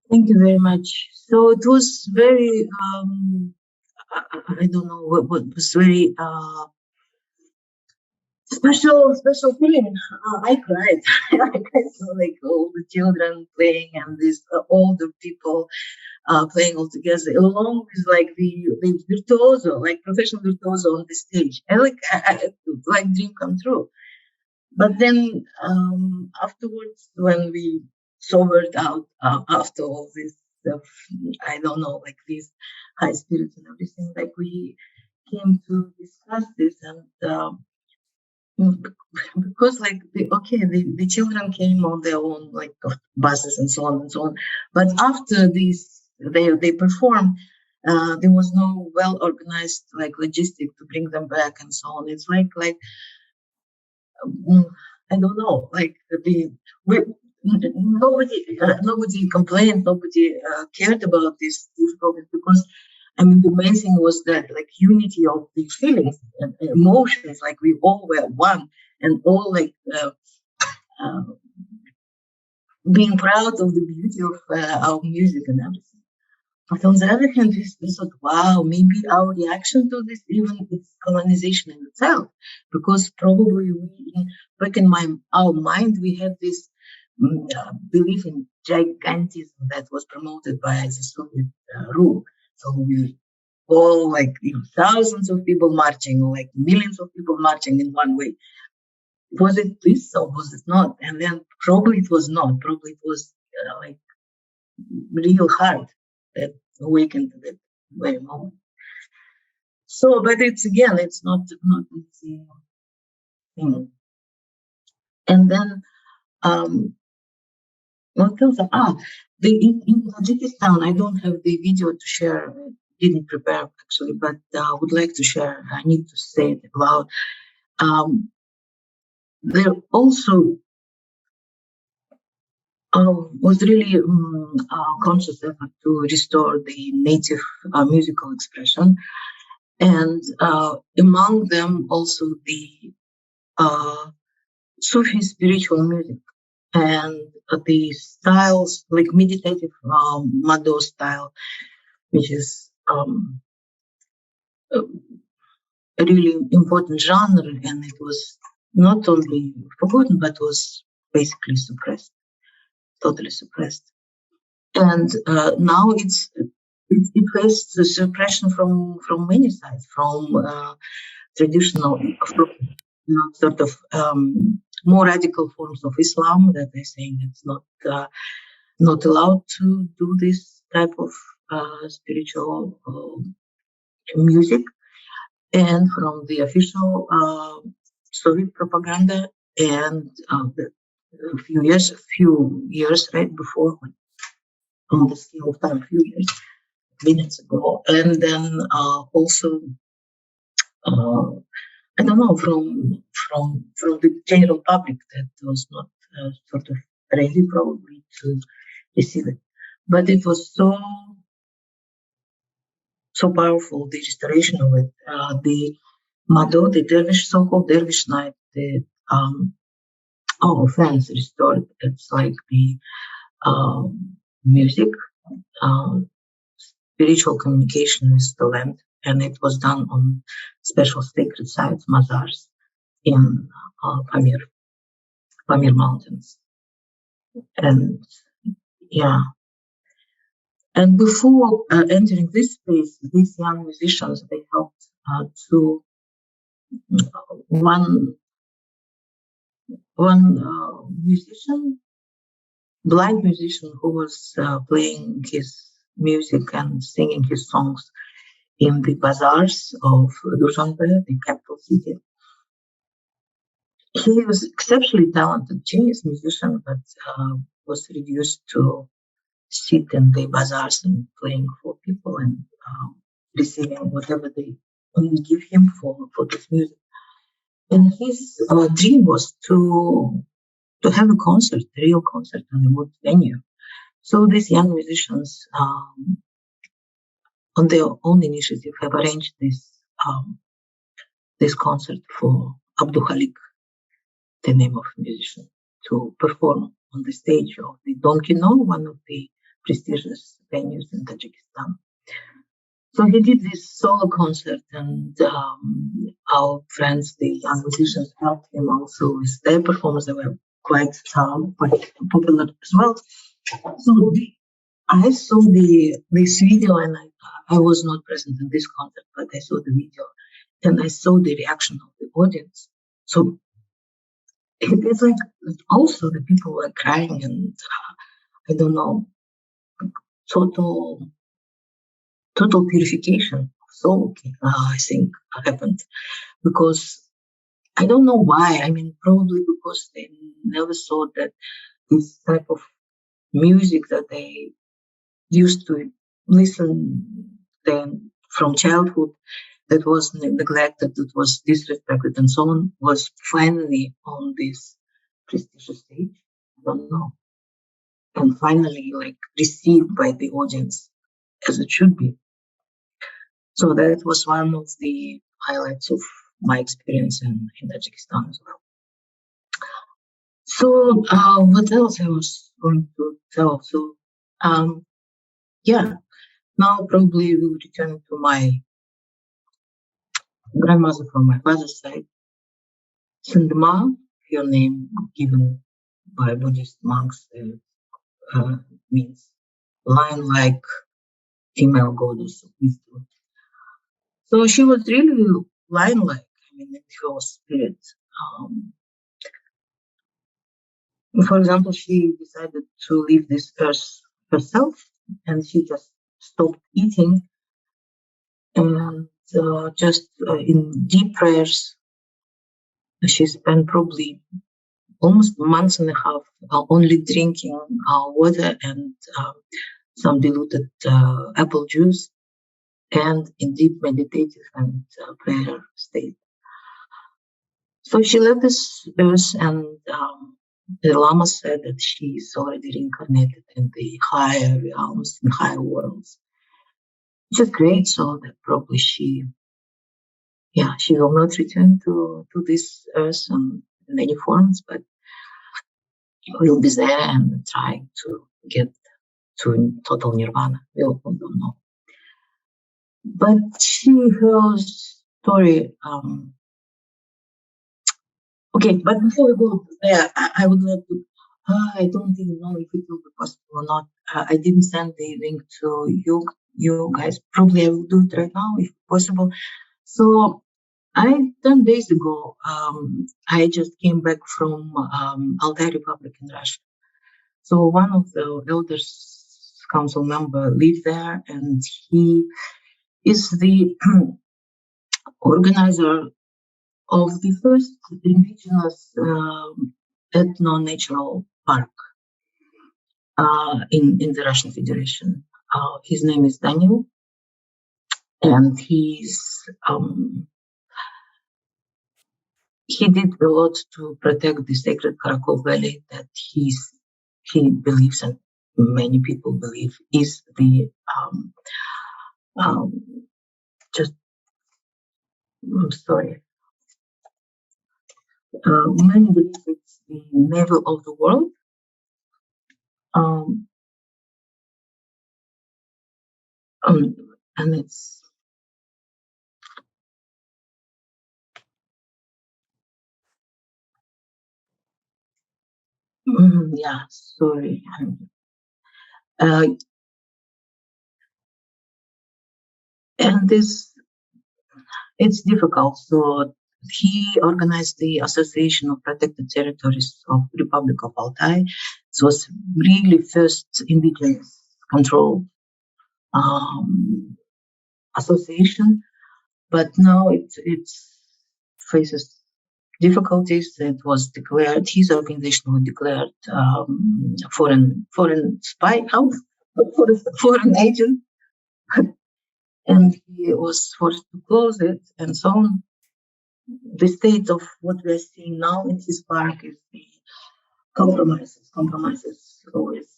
Thank you very much. So it was very, I don't know what was very special feeling. I cried. I saw like all the children playing and these older people playing all together, along with like the virtuoso, like professional virtuoso on the stage. And like dream come true. But then afterwards, when we sobered out after all this stuff, I don't know, like these high spirits and everything, like we came to discuss this and because like the children came on their own like buses and so on and so on. But after this, they performed. There was no well organized like logistic to bring them back and so on. It's like I don't know, like nobody complained, nobody cared about these difficulties because I mean the main thing was that like unity of the feelings and emotions, like we all were one and all like being proud of the beauty of our music and everything. But on the other hand, we thought, wow, maybe our reaction to this even is colonization in itself, because probably back in our mind, we had this belief in gigantism that was promoted by the Soviet rule. So we all like thousands of people marching, or like millions of people marching in one way. Was it this or was it not? And then probably it was not. Probably it was like real hard that awakened very moment. So, but it's not easy thing. And then what else? In Tajikistan, I don't have the video to share. I didn't prepare actually, but would like to share. I need to say it aloud. There also was really conscious effort to restore the native musical expression, and among them also the Sufi spiritual music and the styles like meditative Mado style, which is a really important genre, and it was not only forgotten but was basically suppressed, totally suppressed. And now it faces the suppression from many sides, from traditional, sort of more radical forms of Islam that are saying it's not allowed to do this type of spiritual music, and from the official Soviet propaganda, and a few years right before, on the scale of time, a few years, minutes ago, and then also I don't know, from the general public that was not sort of ready probably to receive it, but it was so powerful, the restoration of it, the Mado, the dervish, so-called dervish night, the friends restored. It's like the music, spiritual communication with the land, and it was done on special sacred sites, mazars, in Pamir Mountains. And yeah. And before entering this space, these young musicians, they helped to one musician, blind musician, who was playing his music and singing his songs in the bazaars of Dushanbe, the capital city. He was exceptionally talented, genius musician, but was reduced to sit in the bazaars and playing for people and receiving whatever they give him for this music. And his dream was to have a concert, a real concert in a wood venue. So these young musicians, on their own initiative, have arranged this concert for Abdul Khalik, the name of musician, to perform on the stage of the Dom Kino, one of the prestigious venues in Tajikistan. So he did this solo concert, and our friends, the young musicians, helped him also with their performance. They were quite popular as well. So I saw this video, and I was not present in this concert, but I saw the video, and I saw the reaction of the audience. So it's like also the people were crying, and I don't know, total purification of soul, I think, happened, because I don't know why. I mean, probably because they never thought that this type of music that they used to listen then from childhood, that was neglected, that was disrespected, and so on, was finally on this prestigious stage. I don't know. And finally, like, received by the audience as it should be. So that was one of the highlights of my experience in Tajikistan as well. So what else I was going to tell? So now probably we'll return to my grandmother from my father's side. Sindma, her name given by Buddhist monks, means lion-like female goddess of wisdom. So she was really lion-like, I mean, in her spirit. For example, she decided to leave this earth herself, and she just stopped eating And just in deep prayers, she spent probably almost months and a half only drinking water and some diluted apple juice, and in deep meditative and prayer state. So she left this earth, and the Lama said that she is already reincarnated in the higher realms and higher worlds, which is great. So that probably she will not return to this earth in any forms, but will be there and trying to get to total nirvana. We all don't know. But her story. Okay, but before we go there, I would like to. I don't even know if it will be possible or not. I didn't send the link to you guys. Probably I will do it right now if possible. So 10 days ago, I just came back from Altai Republic in Russia. So one of the elders council member lives there, and he is the organizer of the first indigenous ethno-natural park in the Russian Federation. His name is Daniel, and he did a lot to protect the sacred Karakol Valley that he believes, and many people believe, is the many believe it's the navel of the world. And it's sorry. And it's difficult. So he organized the Association of Protected Territories of the Republic of Altai. It was really first indigenous control association, but now it faces difficulties. It was declared, his organization was declared foreign spy house, foreign agent, and he was forced to close it, and so on. The state of what we're seeing now in his park is the compromises with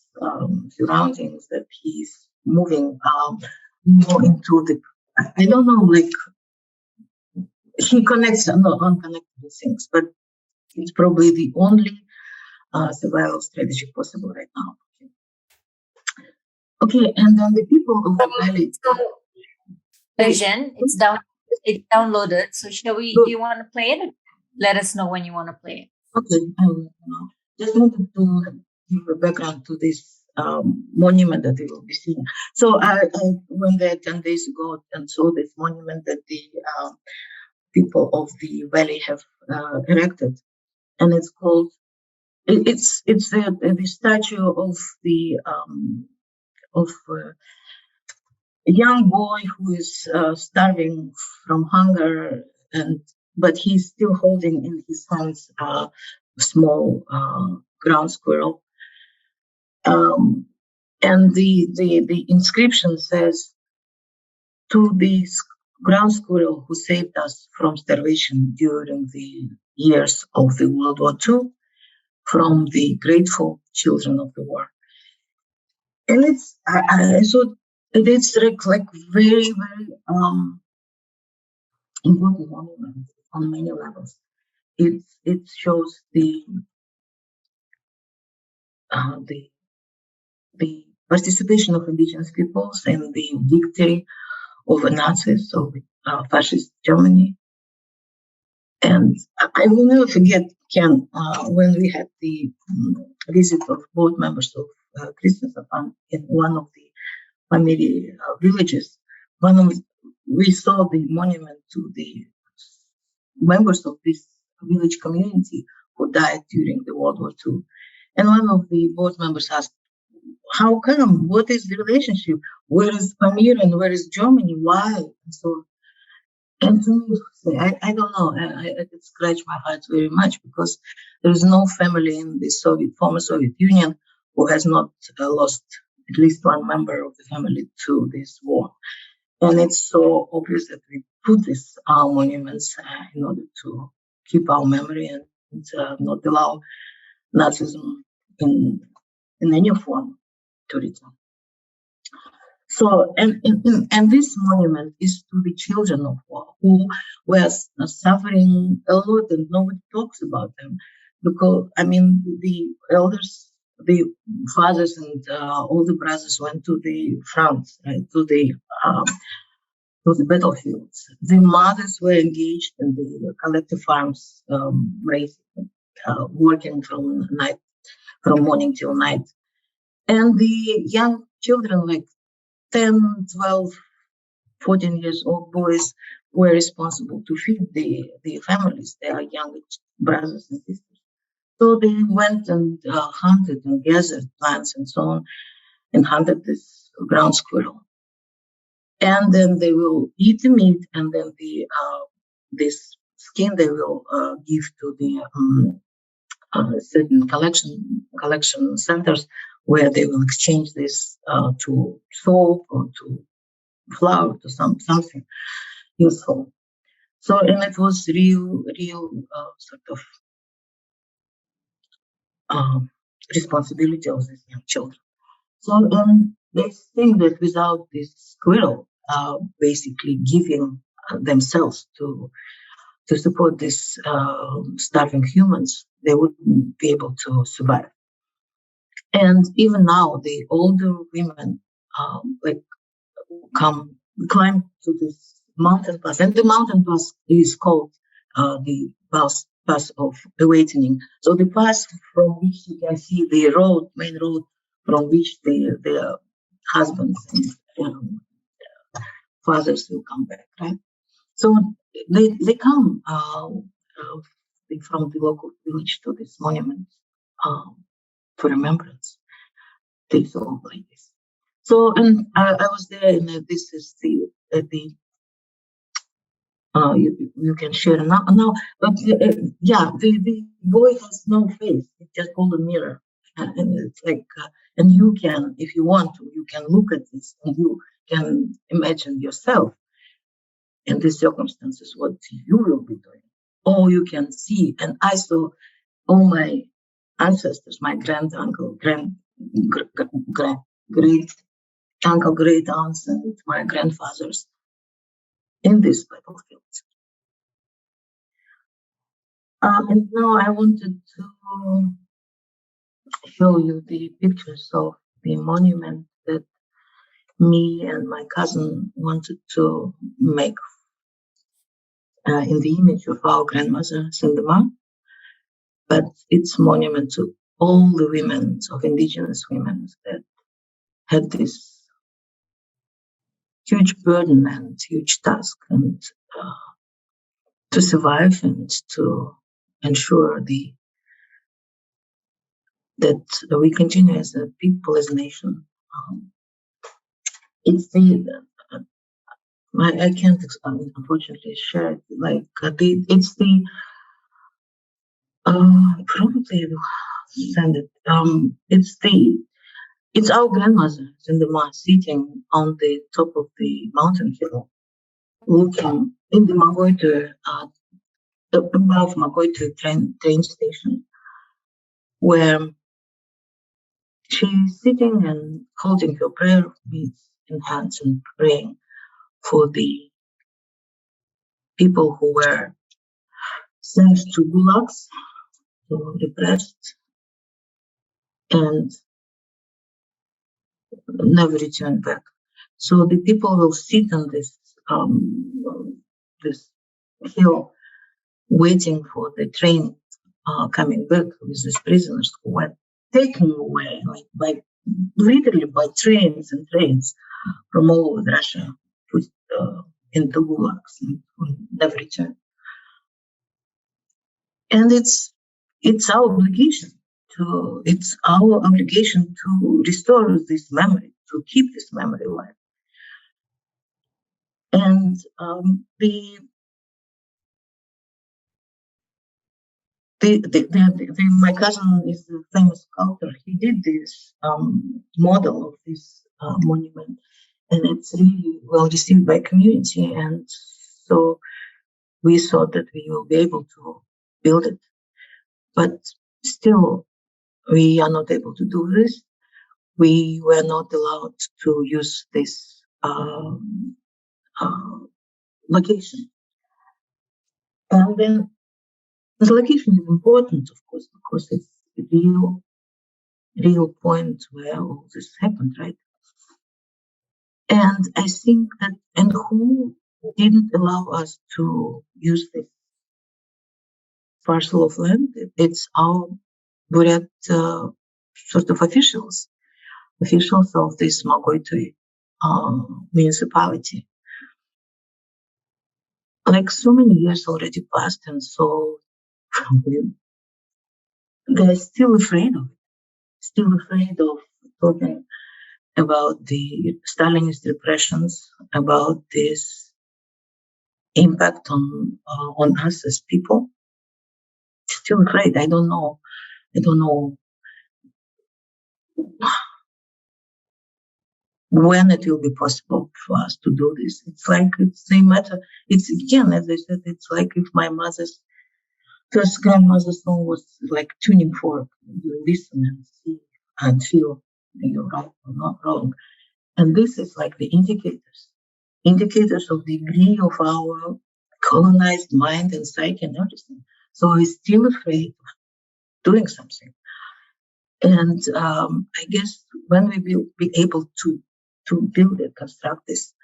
surroundings, that he's moving more into the, I don't know, like he connects unconnected things, but it's probably the only survival strategy possible right now. Okay, and then the people of the valley. Erjen, it's downloaded. So shall we? Do you want to play it? Let us know when you want to play it. Okay, I just wanted to give a background to this monument that we will be seeing. So I went there 10 days ago and saw this monument that the people of the valley have erected, and it's called. It's the statue of the of a young boy who is starving from hunger, but he's still holding in his hands a small ground squirrel. And the inscription says, "To the ground squirrel who saved us from starvation during the years of the World War II, from the grateful children of the war." And I thought it's like very, very important monument on many levels. It shows the participation of indigenous peoples and the victory over Nazis, of fascist Germany. And I will never forget, Ken, when we had the visit of board members of Christian Sapan in one of the family villages. We saw the monument to the members of this village community who died during the World War II. And one of the board members asked, how come? What is the relationship? Where is Pamir and where is Germany? Why? And so, and to me, I don't know. It scratched my heart very much because there is no family in the former Soviet Union who has not lost at least one member of the family to this war. And it's so obvious that we put these monuments in order to keep our memory and not allow Nazism in any form to return. So, and this monument is to the children of war who were suffering a lot, and nobody talks about them because I mean the elders, the fathers, and all the brothers went to the front, right, to the battlefields. The mothers were engaged in the collective farms, working from morning till night, and the young children, like 10, 12, 14 years old boys, were responsible to feed the families, their younger brothers and sisters. So they went and hunted and gathered plants and so on, and hunted this ground squirrel. And then they will eat the meat, and then this skin they will give to the certain collection centers where they will exchange this to soap or to flour, to something useful. So, and it was real sort of responsibility of these young children. So they think that without this squirrel basically giving themselves to support these starving humans, they wouldn't be able to survive. And even now, the older women climb to this mountain pass, and the mountain pass is called the pass of awakening. So the pass from which you can see the main road from which their husbands and fathers will come back, right? So they come from the local village to this monument for remembrance. Takes all like this. So, and I was there, and this is the you can share now. But the boy has no face; it's just golden mirror, and it's like, and you can, if you want to, you can look at this, and you can imagine yourself in these circumstances what you will be doing, or you can see. And I saw all my ancestors, my great uncle, great aunts, and my grandfathers in this battlefield. And now I wanted to show you the pictures of the monument that me and my cousin wanted to make in the image of our grandmother, Sindema. But it's monument to all the women, of indigenous women, that had this huge burden and huge task, and to survive and to ensure that we continue as a people, as a nation. It's I can't unfortunately share it. Like it's the probably I will send it. It's our grandmother in the mass sitting on the top of the mountain hill, looking in the Magoite above Magoite train station, where she's sitting and holding her prayer beads in hands and praying for the people who were sent to gulags, to repressed, and never returned back. So the people will sit on this hill, waiting for the train coming back with these prisoners who were taken away, like literally by trains and trains from all over Russia, put into gulags and never returned. And it's our obligation it's our obligation to restore this memory, to keep this memory alive. And my cousin is a famous sculptor. He did this model of this monument, and it's really well received by community. And so we thought that we will be able to build it, but still we are not able to do this. We were not allowed to use this location. And then the location is important, of course, because it's the real point where all this happened, right? And I think that, and who didn't allow us to use this parcel of land? It's our Buryat sort of officials of this Magoitui municipality. Like so many years already passed, and so they're still afraid of talking about the Stalinist repressions, about this impact on us as people. Still afraid. I don't know when it will be possible for us to do this. It's like it's the matter. It's again, as I said, it's like if my mother's first grandmother's song was like tuning fork. You listen and see and feel you're right or not wrong. And this is like the indicators of the degree of our colonized mind and psyche and everything. So we're still afraid of doing something. And I guess when we will be able to build and construct this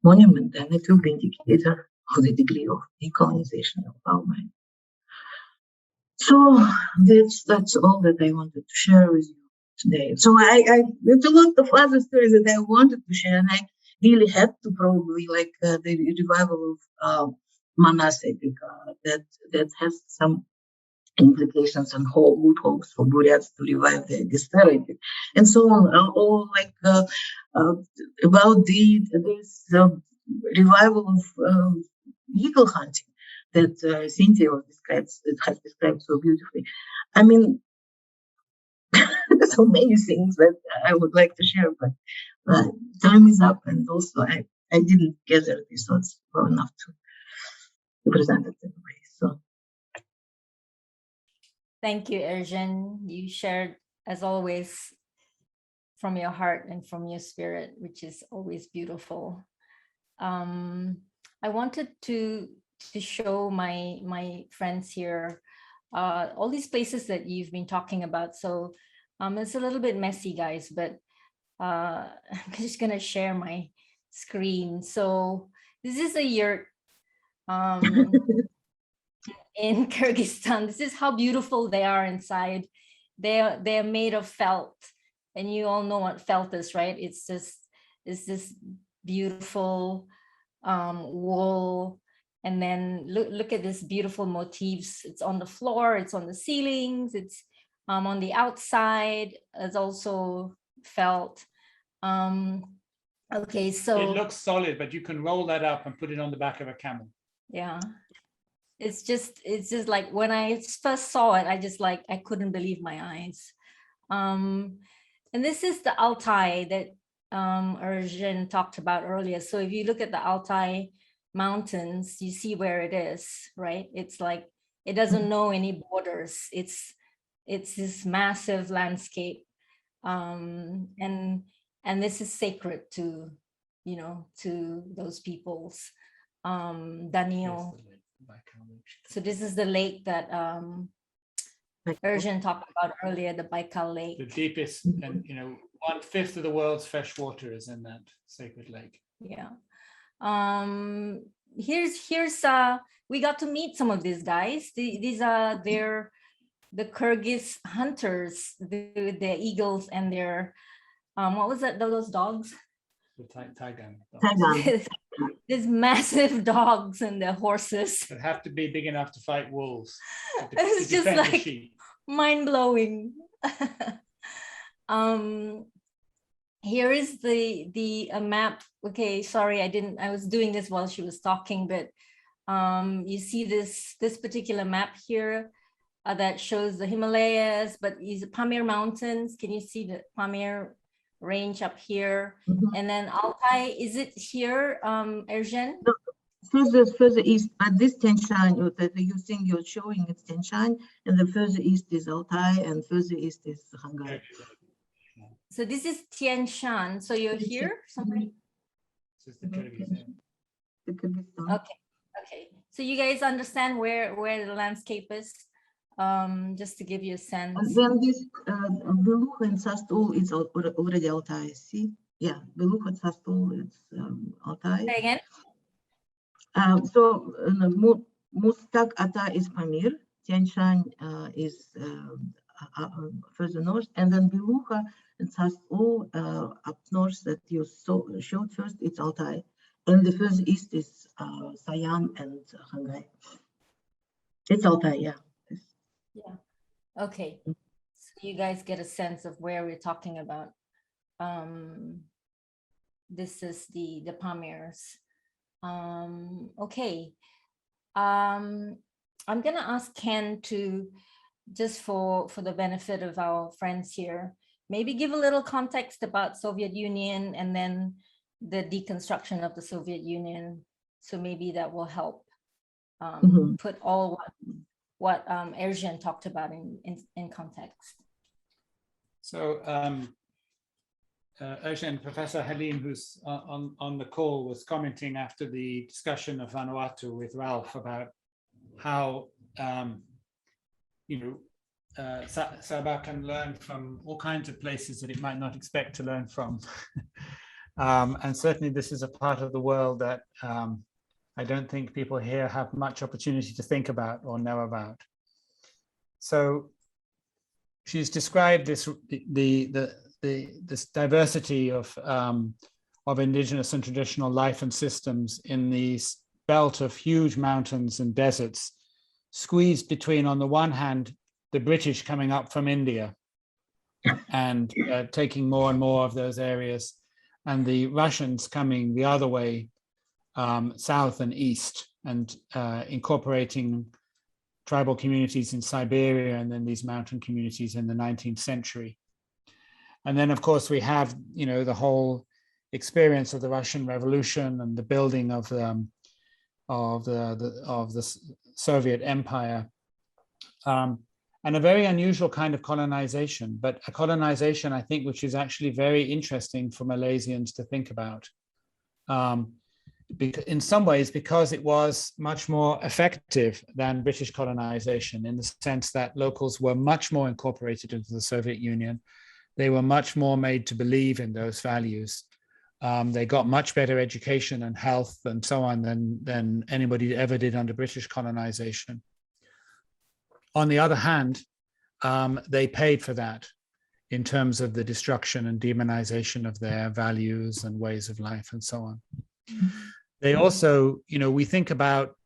monument, then it will be indicator of the degree of decolonization of our mind. So that's all that I wanted to share with you today. So there's a lot of other stories that I wanted to share, and I really had to probably like the revival of Manas Epica that has some implications and good hopes for Buryats to revive their disparity, and so on. All like about this revival of eagle hunting that Cynthia has described so beautifully. I mean, so many things that I would like to share, but time is up, and also I didn't gather these thoughts well enough to present it anyway. So. Thank you, Erjen. You shared, as always, from your heart and from your spirit, which is always beautiful. I wanted to show my friends here all these places that you've been talking about. So it's a little bit messy, guys, but I'm just gonna share my screen. So this is a yurt in Kyrgyzstan. This is how beautiful they are inside. They're made of felt, and you all know what felt is, right? It's this beautiful wool, and then look at this beautiful motifs. It's on the floor, it's on the ceilings, it's on the outside. It's also felt. Okay, so it looks solid, but you can roll that up and put it on the back of a camel. Yeah. It's just like when I first saw it, I couldn't believe my eyes. And this is the Altai that Erjen talked about earlier. So if you look at the Altai mountains, you see where it is, right? It's like it doesn't know any borders. It's this massive landscape, and this is sacred to to those peoples. Daniel. So this is the lake that Erjen talked about earlier, the Baikal Lake. The deepest, and 1/5 of the world's fresh water is in that sacred lake. Yeah. Here's we got to meet some of these guys. These are the Kyrgyz hunters, the eagles and their what was that? Those dogs? The Taigan. These massive dogs and the horses that have to be big enough to fight wolves. It's just like, mind-blowing. Here is the map. Okay, sorry, I was doing this while she was talking, but you see this particular map here that shows the Himalayas, but these Pamir Mountains. Can you see the Pamir range up here? And then Altai, is it here, Erjen? Further east, but this Tian Shan that you think you're showing, it's Tian Shan, and the further east is Altai, and further east is Khangai. So this is Tian Shan. So you're here somewhere? This is the Kyrgyzstan. The Kyrgyzstan. Okay. So you guys understand where the landscape is? Just to give you a sense. And then this Beluch and Sastol is already Altai. See? Yeah, Beluch and Sastol, it's Altai. Say again? So Mustak Ata is Pamir, Tian Shan is further north, and then Belucha and Sastol up north that you showed first, it's Altai. And the further east is Siam and Khangai. It's Altai, yeah. Yeah. Okay. So you guys get a sense of where we're talking about. This is the Pamirs. Okay. I'm gonna ask Ken to, just for the benefit of our friends here, maybe give a little context about Soviet Union and then the deconstruction of the Soviet Union. So maybe that will help put all what Erjen talked about in context. So Erjen, Professor Halim, who's on the call, was commenting after the discussion of Vanuatu with Ralph about how Sabah can learn from all kinds of places that it might not expect to learn from. And certainly this is a part of the world that I don't think people here have much opportunity to think about or know about. So she's described this diversity of indigenous and traditional life and systems in these belt of huge mountains and deserts, squeezed between, on the one hand, the British coming up from India and taking more and more of those areas, and the Russians coming the other way, south and east, and incorporating tribal communities in Siberia and then these mountain communities in the 19th century. And then, of course, we have, the whole experience of the Russian Revolution and the building of the Soviet Empire, and a very unusual kind of colonization, but a colonization, I think, which is actually very interesting for Malaysians to think about. In some ways, because it was much more effective than British colonization, in the sense that locals were much more incorporated into the Soviet Union. They were much more made to believe in those values. They got much better education and health and so on than anybody ever did under British colonization. On the other hand, they paid for that in terms of the destruction and demonization of their values and ways of life and so on. They also, we think about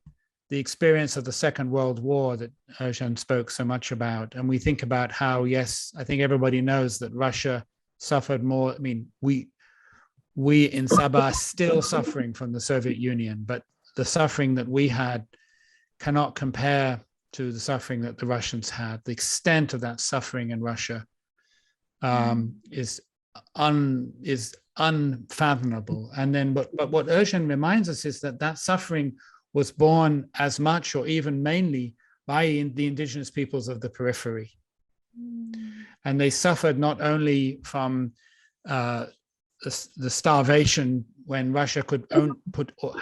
the experience of the Second World War that Erjen spoke so much about, and we think about how, yes, I think everybody knows that Russia suffered more. I mean, we in Sabah are still suffering from the Soviet Union, but the suffering that we had cannot compare to the suffering that the Russians had. The extent of that suffering in Russia is unfathomable. And then, but what Erjen reminds us is that suffering was born as much or even mainly by the indigenous peoples of the periphery. And they suffered not only from the starvation when Russia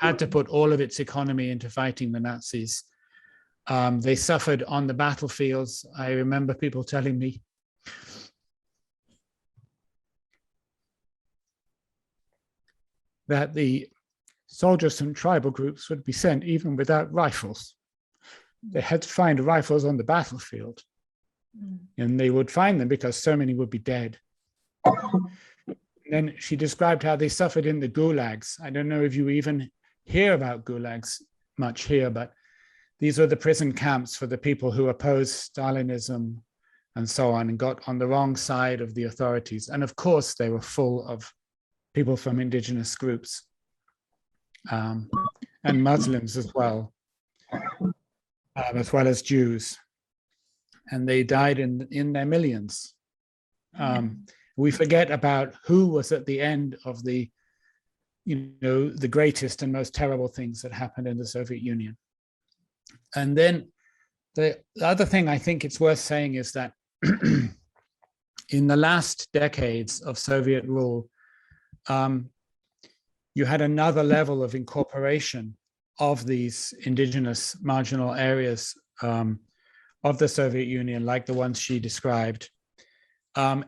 had to put all of its economy into fighting the Nazis. They suffered on the battlefields. I remember people telling me that the soldiers from tribal groups would be sent even without rifles. They had to find rifles on the battlefield, and they would find them because so many would be dead. Then she described how they suffered in the gulags. I don't know if you even hear about gulags much here, but these were the prison camps for the people who opposed Stalinism and so on, and got on the wrong side of the authorities. And of course, they were full of people from indigenous groups and Muslims as well as Jews. And they died in their millions. We forget about who was at the end of the greatest and most terrible things that happened in the Soviet Union. And then the other thing I think it's worth saying is that in the last decades of Soviet rule, you had another level of incorporation of these indigenous marginal areas of the Soviet Union, like the ones she described,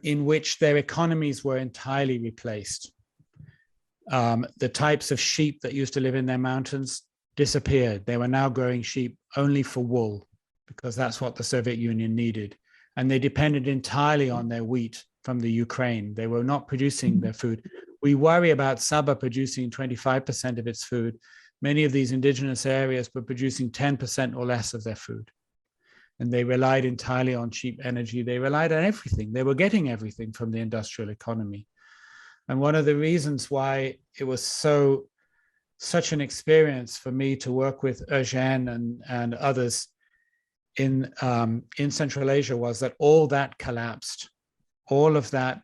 in which their economies were entirely replaced. The types of sheep that used to live in their mountains disappeared. They were now growing sheep only for wool, because that's what the Soviet Union needed. And they depended entirely on their wheat from the Ukraine. They were not producing their food. We worry about Sabah producing 25% of its food. Many of these indigenous areas were producing 10% or less of their food. And they relied entirely on cheap energy. They relied on everything. They were getting everything from the industrial economy. And one of the reasons why it was such an experience for me to work with Erjen and others in Central Asia was that all that collapsed. All of that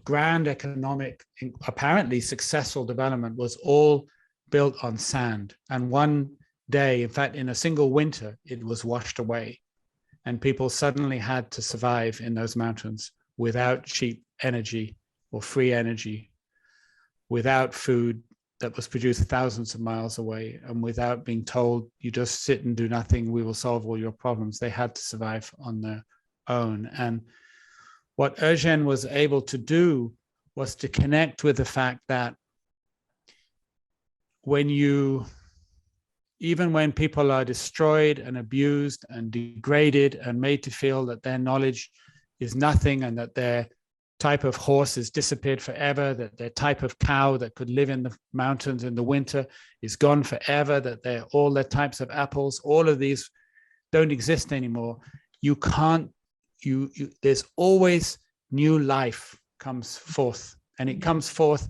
grand economic, apparently successful development was all built on sand. And one day, in fact, in a single winter, it was washed away. And people suddenly had to survive in those mountains without cheap energy or free energy, without food that was produced thousands of miles away, and without being told, you just sit and do nothing, we will solve all your problems. They had to survive on their own. And what Erjen was able to do was to connect with the fact that even when people are destroyed and abused and degraded and made to feel that their knowledge is nothing and that their type of horse has disappeared forever, that their type of cow that could live in the mountains in the winter is gone forever, that all their types of apples, all of these don't exist anymore. There's always new life comes forth, and it comes forth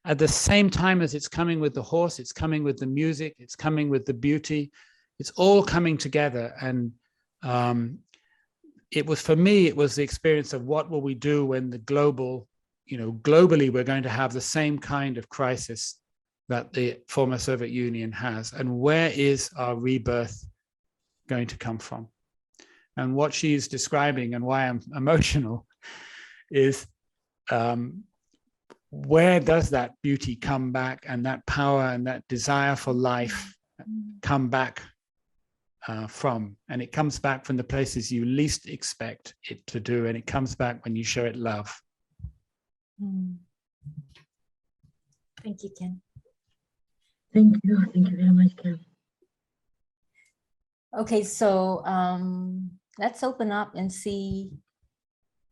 at the same time as it's coming with the horse, it's coming with the music, it's coming with the beauty, it's all coming together. And for me, it was the experience of what will we do when the globally, we're going to have the same kind of crisis that the former Soviet Union has. And where is our rebirth going to come from? And what she's describing, and why I'm emotional, is where does that beauty come back, and that power and that desire for life come back from? And it comes back from the places you least expect it to do, and it comes back when you show it love. Thank you, Ken. Thank you very much, Ken. Okay, so let's open up and see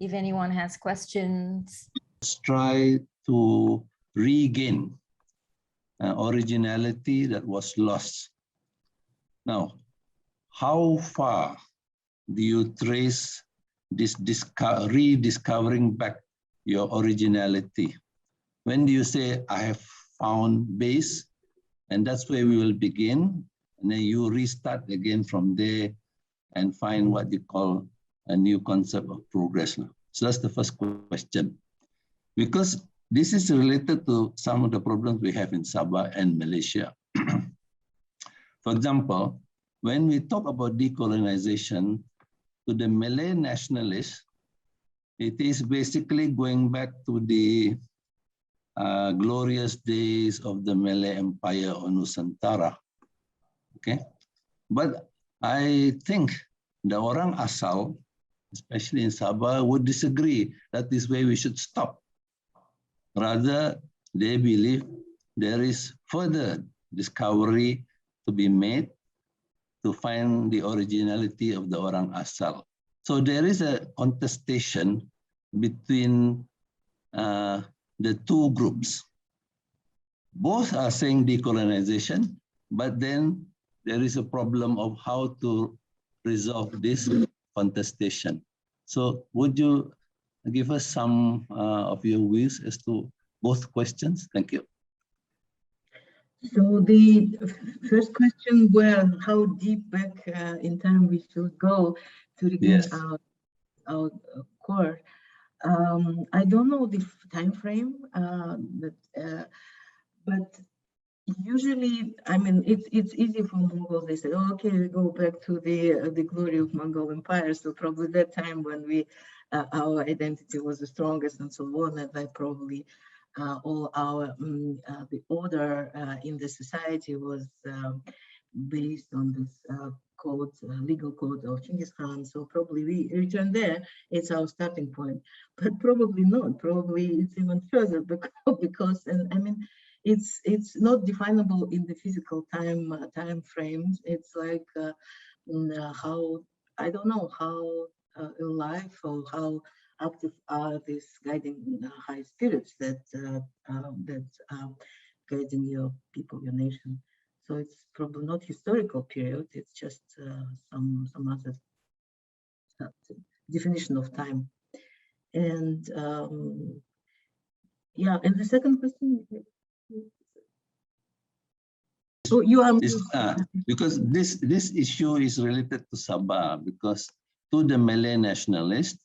if anyone has questions. Let's try to regain originality that was lost. Now, how far do you trace this rediscovering back your originality? When do you say, I have found base, and that's where we will begin, and then you restart again from there and find what you call a new concept of progress. So that's the first question. Because this is related to some of the problems we have in Sabah and Malaysia. For example, when we talk about decolonization, to the Malay nationalists, it is basically going back to the glorious days of the Malay Empire on Nusantara. Okay, but I think the orang asal, especially in Sabah, would disagree that this way we should stop. Rather, they believe there is further discovery to be made to find the originality of the orang asal. So there is a contestation between the two groups. Both are saying decolonization, but then there is a problem of how to resolve this contestation. So would you give us some of your views as to both questions? Thank you. So the first question was how deep back in time we should go to regain Yes. our core. I don't know the time frame, but usually, I mean, it's easy for Mongols. They say, oh, okay, we go back to the glory of Mongol Empire. So probably that time when our identity was the strongest and so on, and that probably all our the order in the society was based on this code, legal code of Genghis Khan. So probably we return there. It's our starting point, but probably not. Probably it's even further because and I mean, it's not definable in the physical time frames. It's like how I don't know how in life or how active are these guiding high spirits that guiding your people, your nation. So it's probably not historical period. It's just some other definition of time. And yeah, and the second question. So you are because this issue is related to Sabah, because to the Malay nationalists,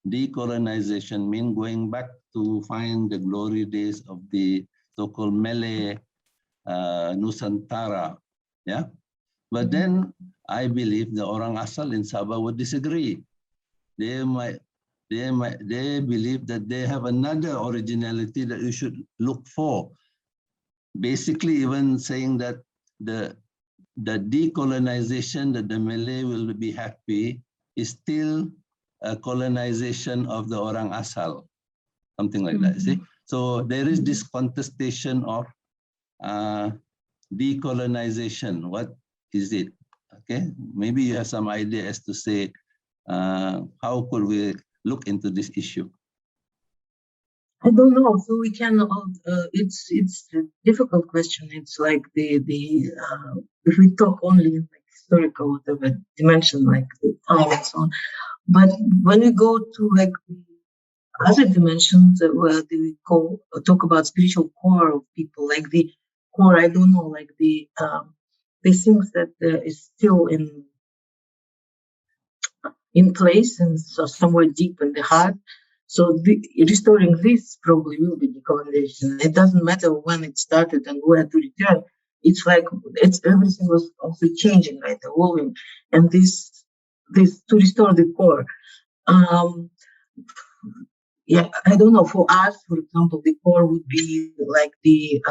decolonization means going back to find the glory days of the so-called Malay Nusantara, yeah. But then I believe the orang asal in Sabah would disagree. They believe that they have another originality that you should look for. Basically, even saying that the decolonization that the Malay will be happy is still a colonization of the orang asal, something like that. See, so there is this contestation of decolonization. What is it? Okay, maybe you have some idea as to say how could we look into this issue. I don't know. So we can. It's a difficult question. It's like the if we talk only like historical whatever dimension, like the time and so on. But when we go to like the other dimensions where we talk about spiritual core of people, like the core, I don't know, like the things that is still in place and so somewhere deep in the heart. So restoring this probably will be decolonization. It doesn't matter when it started and where to return. It's like everything was also changing, right, evolving, and this to restore the core. Yeah, I don't know. For us, for example, the core would be like the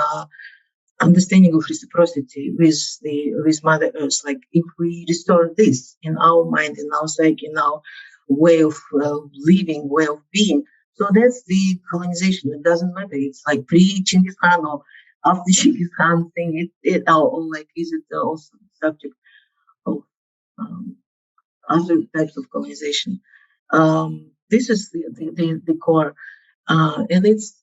understanding of reciprocity with Mother Earth. Like if we restore this in our mind, in our psyche, in our way of living, way of being, so that's the colonization. It doesn't matter. It's like pre-Genghis Khan or after Genghis Khan thing. Or like is it also subject of other types of colonization? This is the core, and it's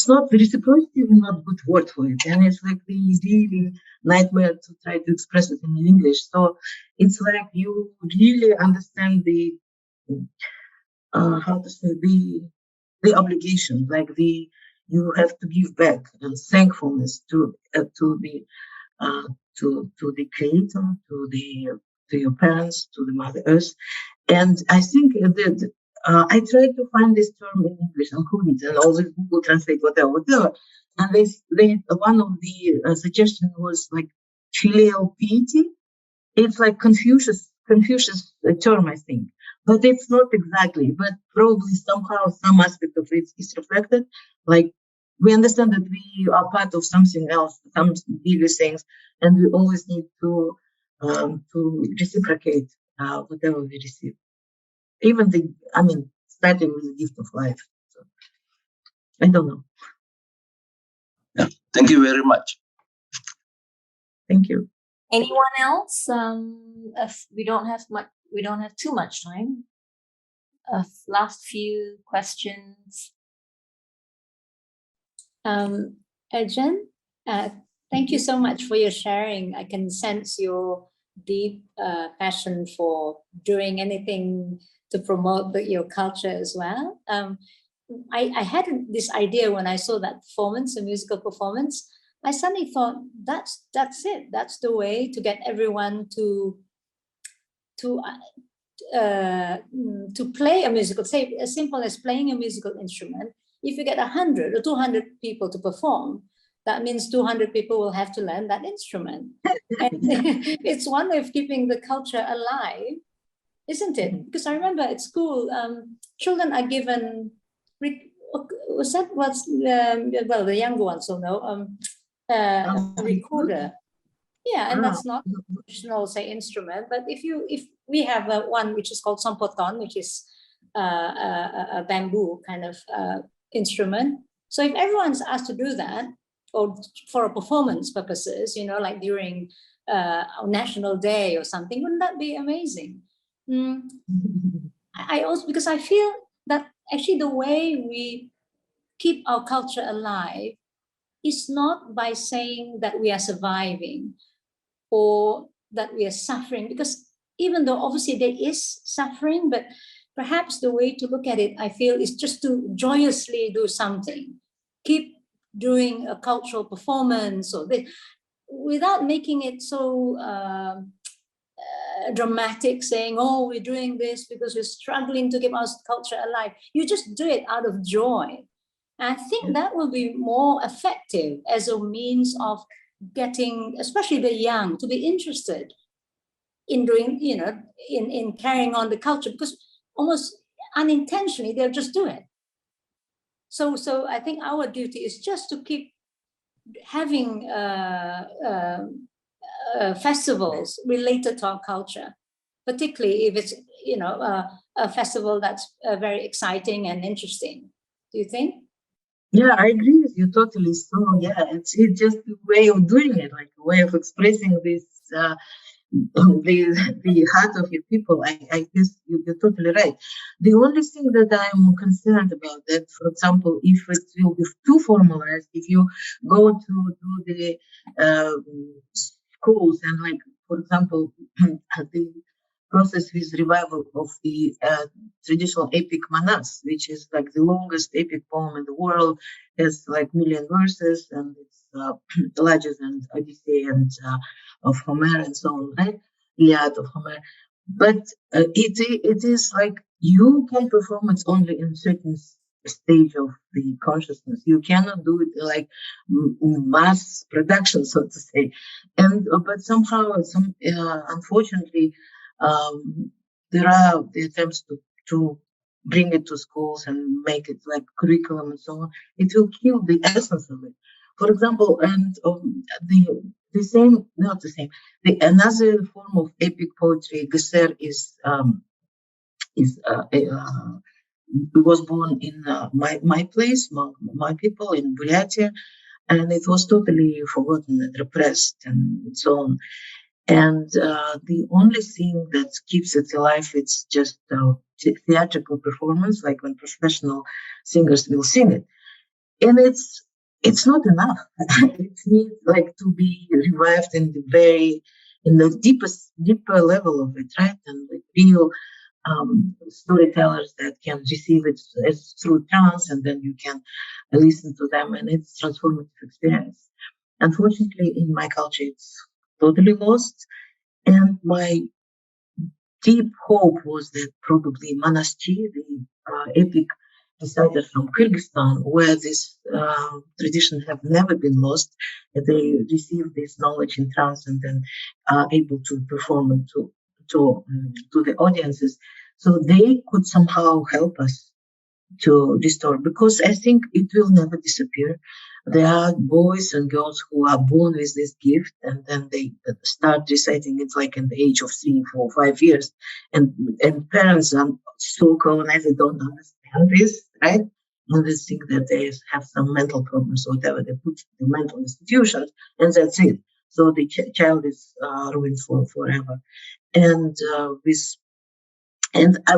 not the reciprocity is not good word for it, and it's like the really nightmare to try to express it in English. So it's like you really understand the how to say the obligation, like you have to give back and thankfulness to the creator, to your parents, to the Mother Earth. And I think that I tried to find this term in English and couldn't, and always Google Translate whatever. And they one of the suggestions was like filial piety. It's like Confucius term, I think, but it's not exactly. But probably somehow some aspect of it is reflected. Like we understand that we are part of something else, some bigger things, and we always need to reciprocate whatever we receive. Even starting with the gift of life. So, I don't know. Yeah, thank you very much. Thank you. Anyone else? If we don't have too much time. Last few questions. Erjen, thank you so much for your sharing. I can sense your deep passion for doing anything to promote your culture as well. I had this idea when I saw that performance, a musical performance. I suddenly thought that's it. That's the way to get everyone to play a musical. Say as simple as playing a musical instrument. If you get 100 or 200 people to perform, that means 200 people will have to learn that instrument. And it's one way of keeping the culture alive, isn't it? Because I remember at school, children are given, well, the younger ones will know, a recorder. Yeah, and that's not a traditional, say, instrument. But if we have one which is called sompoton, which is a bamboo kind of instrument. So if everyone's asked to do that, or for performance purposes, like during National Day or something, wouldn't that be amazing? I also, because I feel that actually the way we keep our culture alive is not by saying that we are surviving or that we are suffering, because even though obviously there is suffering, but perhaps the way to look at it, I feel, is just to joyously do something. Keep doing a cultural performance or this, without making it so dramatic, saying, oh, we're doing this because we're struggling to keep our culture alive. You just do it out of joy. And I think that will be more effective as a means of getting, especially the young, to be interested in doing, in carrying on the culture, because almost unintentionally they'll just do it. So I think our duty is just to keep having festivals related to our culture, particularly if it's a festival that's very exciting and interesting. Do you think? Yeah, I agree with you totally. So yeah, it's just a way of doing it, like a way of expressing this the heart of your people. I guess you're totally right. The only thing that I'm concerned about that, for example, if it will be too formalized, if you go to do the schools and, like, for example, the process with revival of the traditional epic Manas, which is like the longest epic poem in the world, has like million verses, and it's larger than Odyssey and of Homer and so on, right? Iliad of Homer. But it is like you can perform it only in certain stage of the consciousness. You cannot do it like mass production, so to say. And but somehow, unfortunately, there are the attempts to bring it to schools and make it like curriculum and so on. It will kill the essence of it. For example, and the same, not the same. Another form of epic poetry, Geser, was born in my place, my people in Buryatia, and it was totally forgotten and repressed and so on. And the only thing that keeps it alive, it's just theatrical performance, like when professional singers will sing it. And it's not enough. It needs like to be revived in the deeper level of it, right? And like real storytellers that can receive it as through trance, and then you can listen to them, and it's transformative experience. Unfortunately, in my culture, it's totally lost. And my deep hope was that probably Manaschi, the epic reciters from Kyrgyzstan, where this tradition have never been lost, they receive this knowledge in trance and then are able to perform it to the audiences. So they could somehow help us to restore, because I think it will never disappear. There are boys and girls who are born with this gift, and then they start reciting it like in the age of 3, 4, 5 years. And parents are so colonized, they don't understand this, right? And they think that they have some mental problems or whatever. They put the mental institutions, and that's it. So the child is ruined forever. And with And I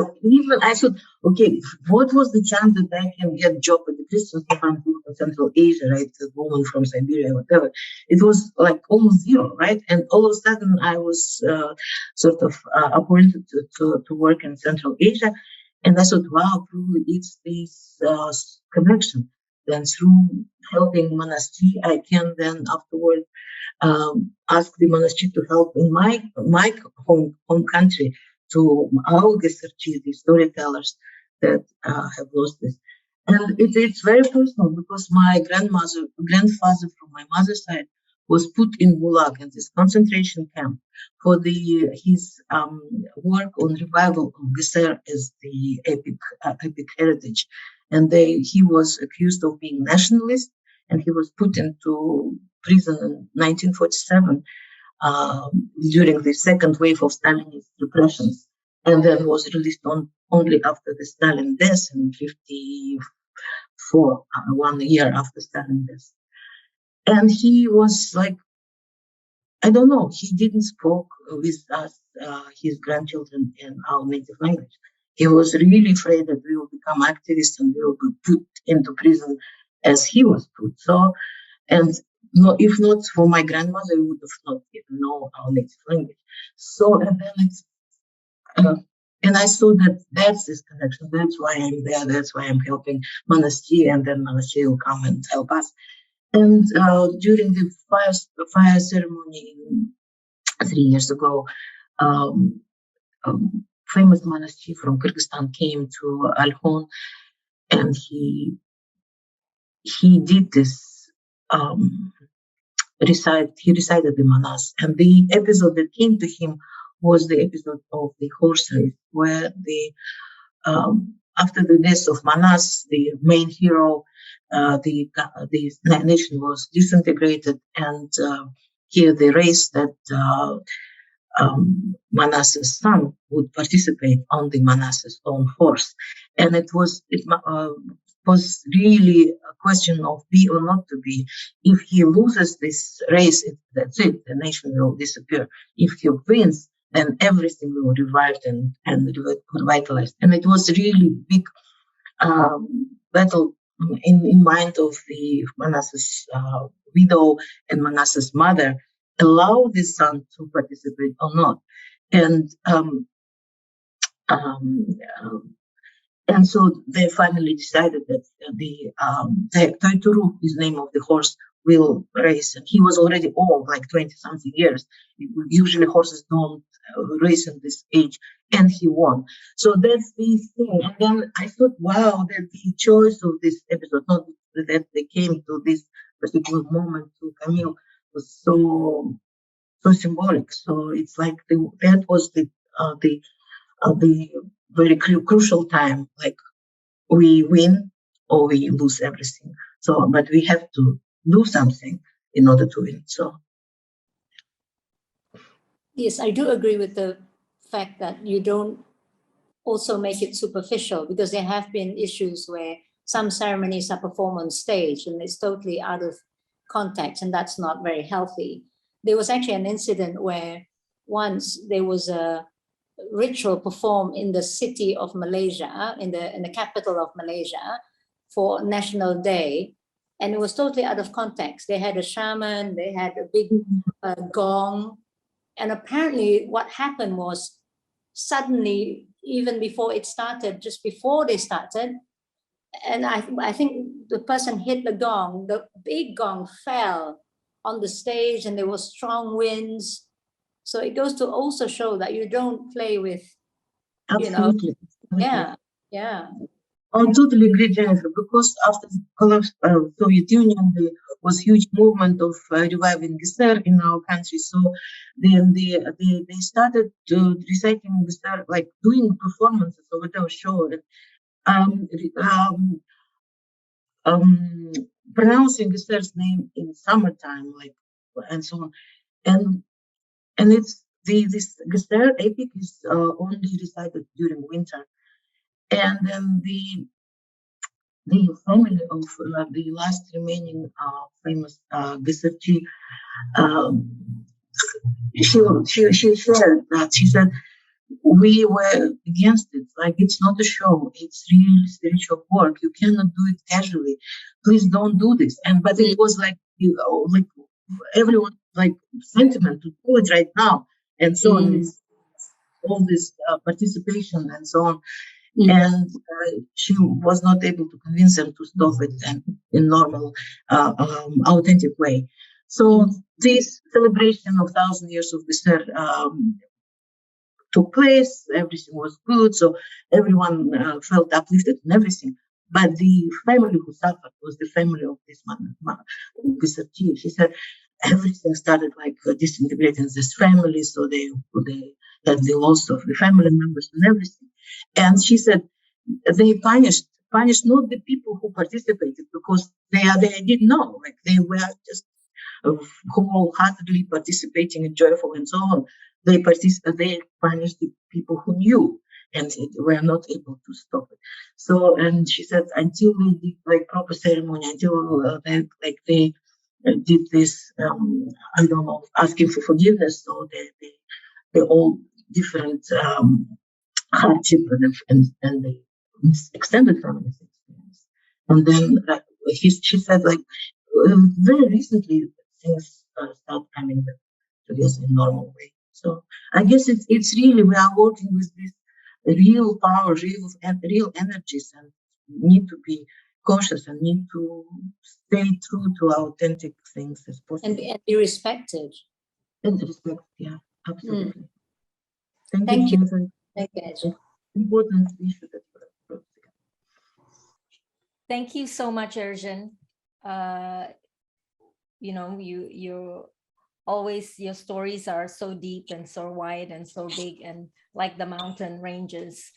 thought, okay, what was the chance that I can get a job at the Christian Fund in Central Asia, right? A woman from Siberia, whatever. It was like almost zero, right? And all of a sudden, I was sort of appointed to work in Central Asia. And I thought, wow, probably it's this connection. Then through helping monastery, I can then afterward ask the monastery to help in my home country to our researchers, the storytellers that have lost this. And it's very personal because my grandfather from my mother's side was put in Gulag, in this concentration camp, for his work on revival of Geser as the epic heritage. And he was accused of being nationalist, and he was put into prison in 1947 during the second wave of Stalinist repressions, and then was released only after the Stalin death in 1954, 1 year after Stalin death. And he was like, I don't know, he didn't spoke with us, his grandchildren, in our native language. He was really afraid that we will become activists and we will be put into prison as he was put. So, and no, if not for my grandmother, we would have not even known our native language. So, and then it's, and I saw that that's this connection. That's why I'm there. That's why I'm helping monastery, and then monastery will come and help us. And during the fire ceremony 3 years ago, famous monastery from Kyrgyzstan came to Alhon, and he did this. He recited the manas, and the episode that came to him was the episode of the horse race, where after the death of Manas, the main hero, the nation was disintegrated, and here the race that Manas's son would participate on the Manas's own horse, and it was really a question of be or not to be. If he loses this race, that's it. The nation will disappear. If he wins, then everything will revive and revitalized. And it was really big battle in mind of the Manasseh's widow and Manasseh's mother, allow this son to participate or not. And so they finally decided that the Taituru is the name of the horse, will race. And he was already old, like 20-something years. Usually horses don't race in this age, and he won. So that's the thing. And then I thought, wow, that the choice of this episode, not that they came to this particular moment to Camille, was so symbolic. So it's like that was the very crucial time, like we win or we lose everything. So, but we have to do something in order to win. So, yes, I do agree with the fact that you don't also make it superficial, because there have been issues where some ceremonies are performed on stage and it's totally out of context, and that's not very healthy. There was actually an incident where once there was a ritual performed in the city of Malaysia, in the capital of Malaysia, for National Day, and it was totally out of context. They had a shaman, they had a big gong, and apparently what happened was suddenly, even before it started, just before they started, and I think the person hit the gong, the big gong fell on the stage, and there were strong winds. So it goes to also show that you don't play with, absolutely. Yeah. I totally agree, Jennifer, because after the collapse of the Soviet Union, there was huge movement of reviving Geser in our country. So then they started reciting Geser, like doing performances or whatever show, pronouncing Geser's name in summertime, like, and so on. And it's this Geser epic is only recited during winter. And then the family of the last remaining famous Geserchi, she shared that. She said, we were against it. Like, it's not a show, it's real spiritual work. You cannot do it casually. Please don't do this. And but it was like, you know, like everyone, like, sentiment to do it right now, and so on. It's all this participation and so on. And she was not able to convince them to stop it and in normal, authentic way. So this celebration of 1,000 years of Bisher took place. Everything was good, so everyone felt uplifted and everything. But the family who suffered was the family of this man, Bisher. She said everything started like disintegrating this family, so they had the loss of the family members and everything. And she said they punished not the people who participated, because they didn't know, like they were just wholeheartedly participating and joyful and so on. They punished the people who knew and were not able to stop it. So, and she said until they did like proper ceremony, until they did this, I don't know, asking for forgiveness. So they all different hardship and the extended family experience. And then she said, like, very recently things start coming back together in normal way. So I guess it's really, we are working with this real power, real energies, and need to be cautious and need to stay true to our authentic things as possible. And be respected. And respect, yeah, absolutely. Thank you. Thank you, Erjen. Important issue that we're brought together. Thank you so much, Erjen. You know, you always, your stories are so deep and so wide and so big, and like the mountain ranges.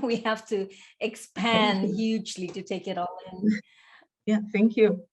We have to expand hugely to take it all in. Yeah, thank you.